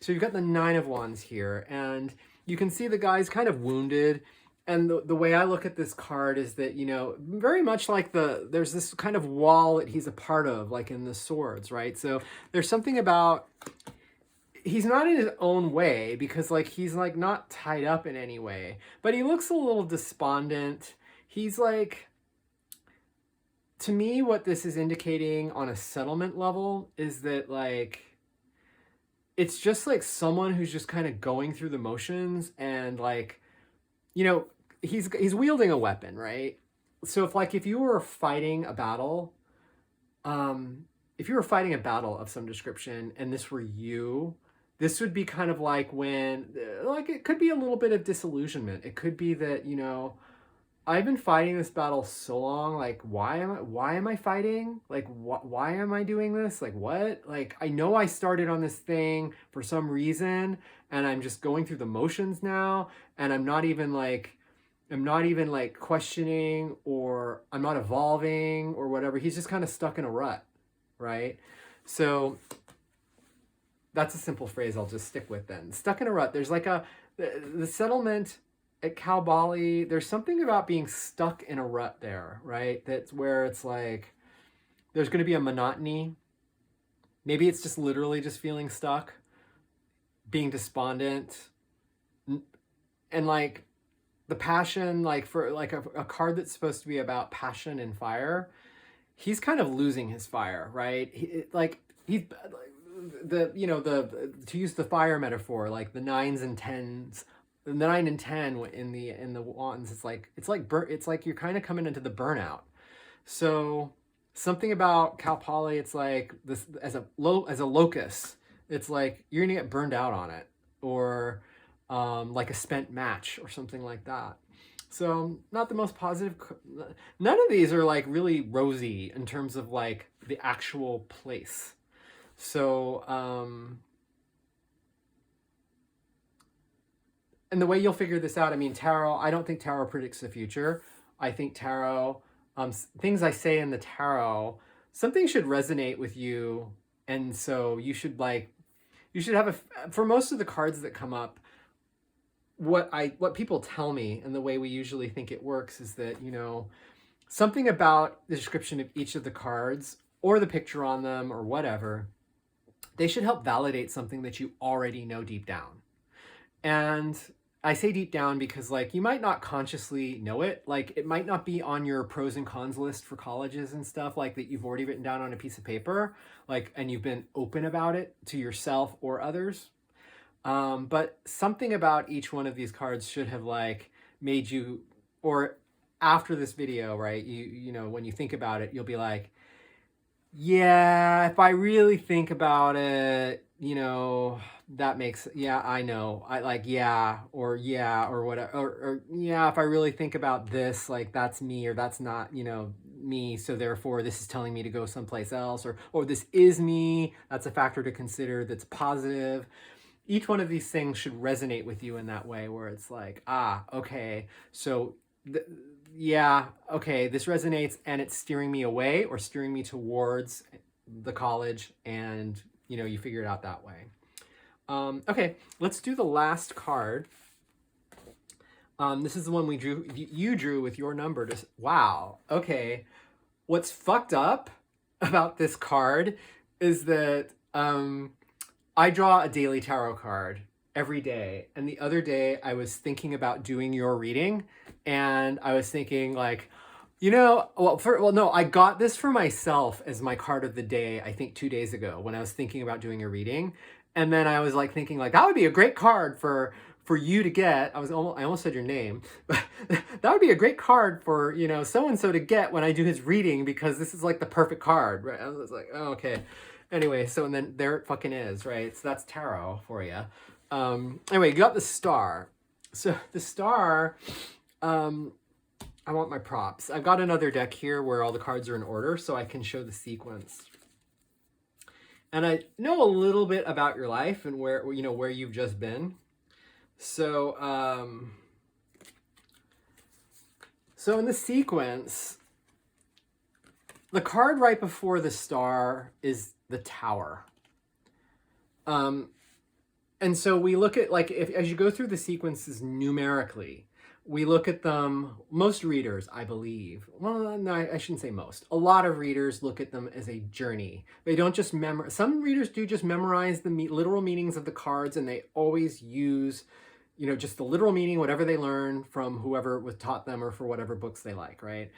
So you've got the Nine of Wands here, and you can see the guy's kind of wounded. And the way I look at this card is that, very much like there's this kind of wall that he's a part of, like in the swords, right? So there's something about, he's not in his own way, because like he's like not tied up in any way, but he looks a little despondent. He's like, to me, what this is indicating on a settlement level is that, like, it's just like someone who's just kind of going through the motions, and like, he's wielding a weapon, right? So if you were fighting a battle, if you were fighting a battle of some description and this were you, this would be kind of like when, like, it could be a little bit of disillusionment. It could be that, I've been fighting this battle so long, like, why am I fighting? Like, why am I doing this? Like, what? Like, I know I started on this thing for some reason, and I'm just going through the motions now, and I'm not even questioning, or I'm not evolving or whatever. He's just kind of stuck in a rut, right? So that's a simple phrase I'll just stick with then. Stuck in a rut. There's like the settlement at Cal Poly, there's something about being stuck in a rut there, right? That's where it's like, there's going to be a monotony. Maybe it's just literally just feeling stuck, being despondent, and like the passion, like for like a card that's supposed to be about passion and fire, he's kind of losing his fire, right? To use the fire metaphor, like the 9s and 10s, the 9 and 10 in the wands, it's like you're kind of coming into the burnout. So something about Cal Poly, it's like this as a locus, it's like you're gonna get burned out on it, or like a spent match or something like that. So not the most positive. None of these are like really rosy in terms of like the actual place. So and the way you'll figure this out, I mean, tarot, I don't think tarot predicts the future. I think tarot, things I say in the tarot, something should resonate with you. And so you should have for most of the cards that come up, what people tell me, and the way we usually think it works, is that, something about the description of each of the cards, or the picture on them, or whatever, they should help validate something that you already know deep down. And I say deep down because like you might not consciously know it. Like it might not be on your pros and cons list for colleges and stuff like that you've already written down on a piece of paper, like, and you've been open about it to yourself or others. But something about each one of these cards should have like made you, or after this video, right? You know, when you think about it, you'll be like, yeah, if I really think about it, you know, that makes, yeah, I know. I like, yeah, or whatever, or yeah, if I really think about this, like that's me, or that's not, you know, me. So therefore this is telling me to go someplace else, or this is me. That's a factor to consider that's positive. Each one of these things should resonate with you in that way where it's like, ah, okay, so yeah, okay, this resonates and it's steering me away or steering me towards the college, and you know, you figure it out that way. Okay, let's do the last card. This is the one we drew, you drew with your number. Just wow, okay. What's fucked up about this card is that I draw a daily tarot card every day. And the other day I was thinking about doing your reading, and I was thinking like, you know, no, I got this for myself as my card of the day, I think 2 days ago when I was thinking about doing a reading. And then I was like thinking like, that would be a great card for you to get. I almost said your name, but that would be a great card for, you know, so-and-so to get when I do his reading, because this is like the perfect card, right? I was like, oh, okay. Anyway, so and then there it fucking is, right? So that's tarot for you. Anyway, you got the star. So the star, I want my props. I've got another deck here where all the cards are in order so I can show the sequence. And I know a little bit about your life and where, you know, where you've just been. So, so in the sequence, the card right before the star is the Tower. And so we look at, like, as you go through the sequences numerically, we look at them, most readers, I believe, well, no, I shouldn't say most. A lot of readers look at them as a journey. They don't just memorize, some readers do just memorize the literal meanings of the cards, and they always use, you know, just the literal meaning, whatever they learn from whoever was taught them or for whatever books they like, right?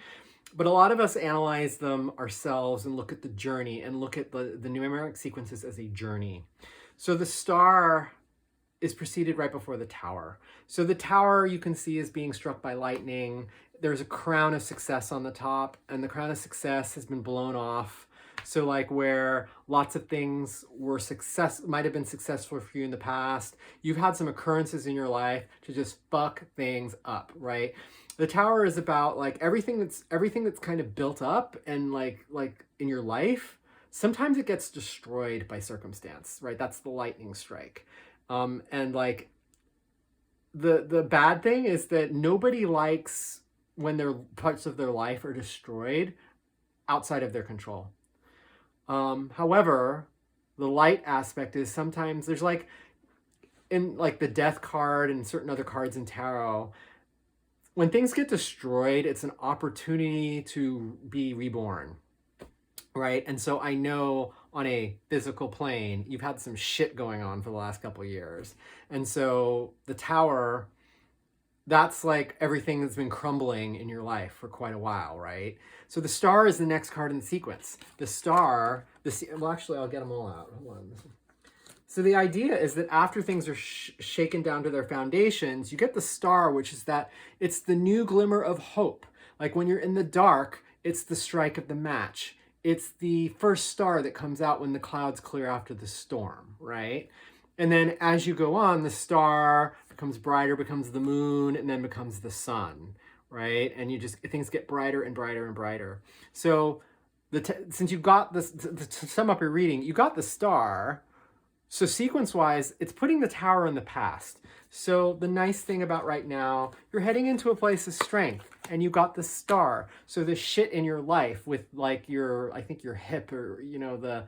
But a lot of us analyze them ourselves and look at the journey and look at the numeric sequences as a journey. So the star is preceded right before the Tower. So the Tower you can see is being struck by lightning. There's a crown of success on the top, and the crown of success has been blown off. So like where lots of things were might have been successful for you in the past, you've had some occurrences in your life to just fuck things up, right? The Tower is about like everything that's kind of built up and like in your life. Sometimes it gets destroyed by circumstance, right? That's the lightning strike. And like the bad thing is that nobody likes when their parts of their life are destroyed outside of their control. However, the light aspect is sometimes there's like in like the death card and certain other cards in tarot, when things get destroyed, it's an opportunity to be reborn. Right. And so I know on a physical plane, you've had some shit going on for the last couple of years. And so the Tower, that's like everything that's been crumbling in your life for quite a while, right? So the star is the next card in the sequence. The star, well, actually, I'll get them all out. Hold on. So the idea is that after things are shaken down to their foundations, you get the star, which is that it's the new glimmer of hope. Like when you're in the dark, it's the strike of the match. It's the first star that comes out when the clouds clear after the storm, right? And then as you go on, the star becomes brighter, becomes the moon, and then becomes the sun, right? And things get brighter and brighter and brighter. So since you got this, to sum up your reading, you got the star. So sequence-wise, it's putting the Tower in the past. So the nice thing about right now, you're heading into a place of strength, and you got the star. So the shit in your life with like I think your hip, or, you know, the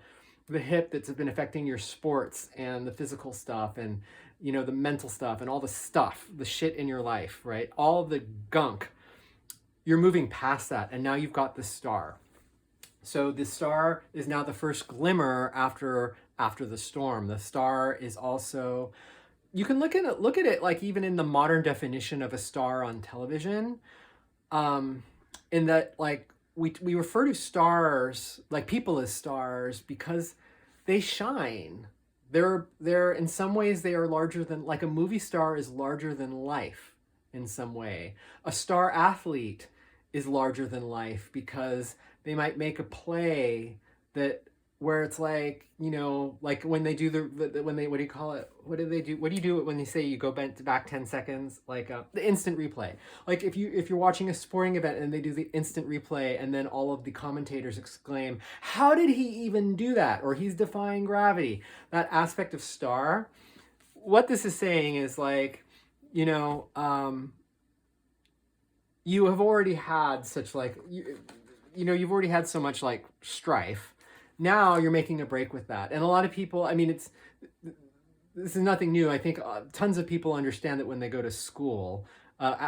hip that's been affecting your sports and the physical stuff and, you know, the mental stuff and all the stuff, the shit in your life, right? All the gunk, you're moving past that, and now you've got the star. So the star is now the first glimmer after the storm. The star is also you can look at it like even in the modern definition of a star on television, um, in that like we refer to stars like people as stars because they shine. They're in some ways they are larger than, like a movie star is larger than life in some way. A star athlete is larger than life because they might make a play that where it's like, like when they do when they, what do you call it, what do they do, what do you do when they say you go back 10 seconds, like the instant replay. Like if you're watching a sporting event and they do the instant replay and then all of the commentators exclaim, how did he even do that, or he's defying gravity, that aspect of star. What this is saying is like, you have already had such like you've already had so much like strife. Now you're making a break with that. And a lot of people, I mean, this is nothing new. I think tons of people understand that when they go to school,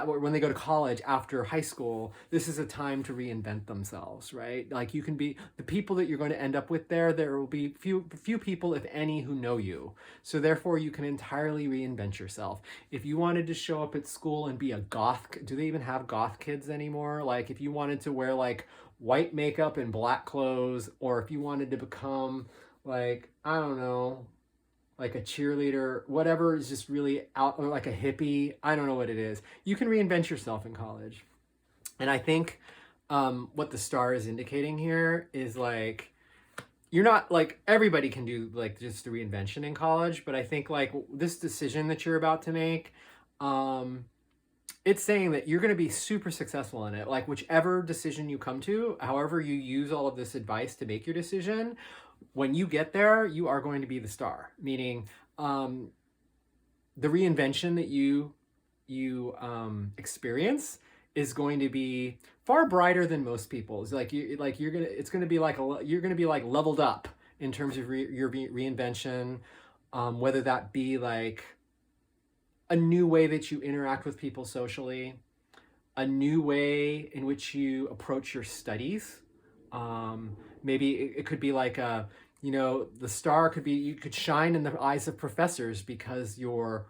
when they go to college after high school, this is a time to reinvent themselves, right? Like you can be the people that you're going to end up with there will be few people, if any, who know you. So therefore you can entirely reinvent yourself. If you wanted to show up at school and be a goth, do they even have goth kids anymore? Like if you wanted to wear like white makeup and black clothes, or if you wanted to become like, I don't know, like a cheerleader, whatever is just really out, or like a hippie, I don't know what it is. You can reinvent yourself in college. And I think what the star is indicating here is like, you're not like, everybody can do like just the reinvention in college, but I think like this decision that you're about to make, it's saying that you're going to be super successful in it. Like whichever decision you come to, however you use all of this advice to make your decision, when you get there, you are going to be the star. Meaning, the reinvention that you experience is going to be far brighter than most people's. It's going to be like you're going to be like leveled up in terms of your reinvention, whether that be like a new way that you interact with people socially, a new way in which you approach your studies. Maybe it could be like the star could be, you could shine in the eyes of professors because you're,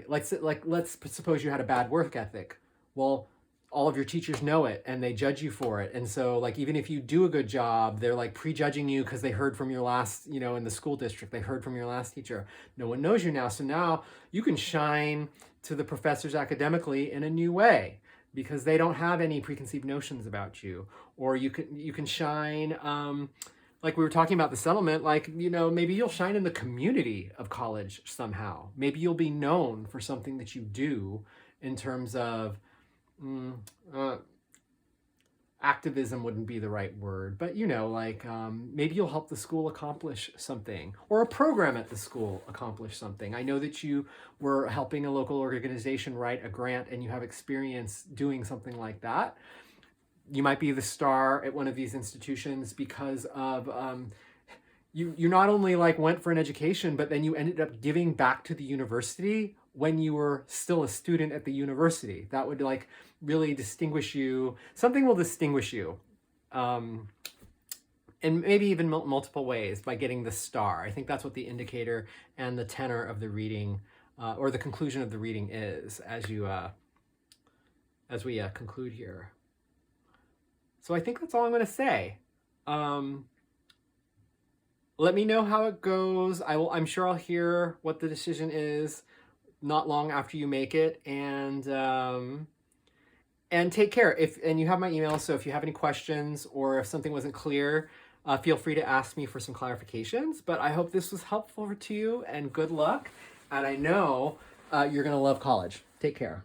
let's suppose you had a bad work ethic. Well, all of your teachers know it and they judge you for it. And so like, even if you do a good job, they're like prejudging you because they heard from your last, in the school district, they heard from your last teacher. No one knows you now. So now you can shine to the professors academically in a new way because they don't have any preconceived notions about you. Or you can shine, like we were talking about the settlement, like, maybe you'll shine in the community of college somehow. Maybe you'll be known for something that you do in terms of, activism wouldn't be the right word, but maybe you'll help the school accomplish something, or a program at the school accomplish something. I know that you were helping a local organization write a grant and you have experience doing something like that. You might be the star at one of these institutions because of you not only like went for an education, but then you ended up giving back to the university when you were still a student at the university. That would like really distinguish you. Something will distinguish you. And maybe even multiple ways by getting the star. I think that's what the indicator and the tenor of the reading, or the conclusion of the reading is as we conclude here. So I think that's all I'm going to say. Let me know how it goes. I'm sure I'll hear what the decision is not long after you make it, and take care. And you have my email, so if you have any questions or if something wasn't clear, feel free to ask me for some clarifications. But I hope this was helpful to you, and good luck. And I know you're going to love college. Take care.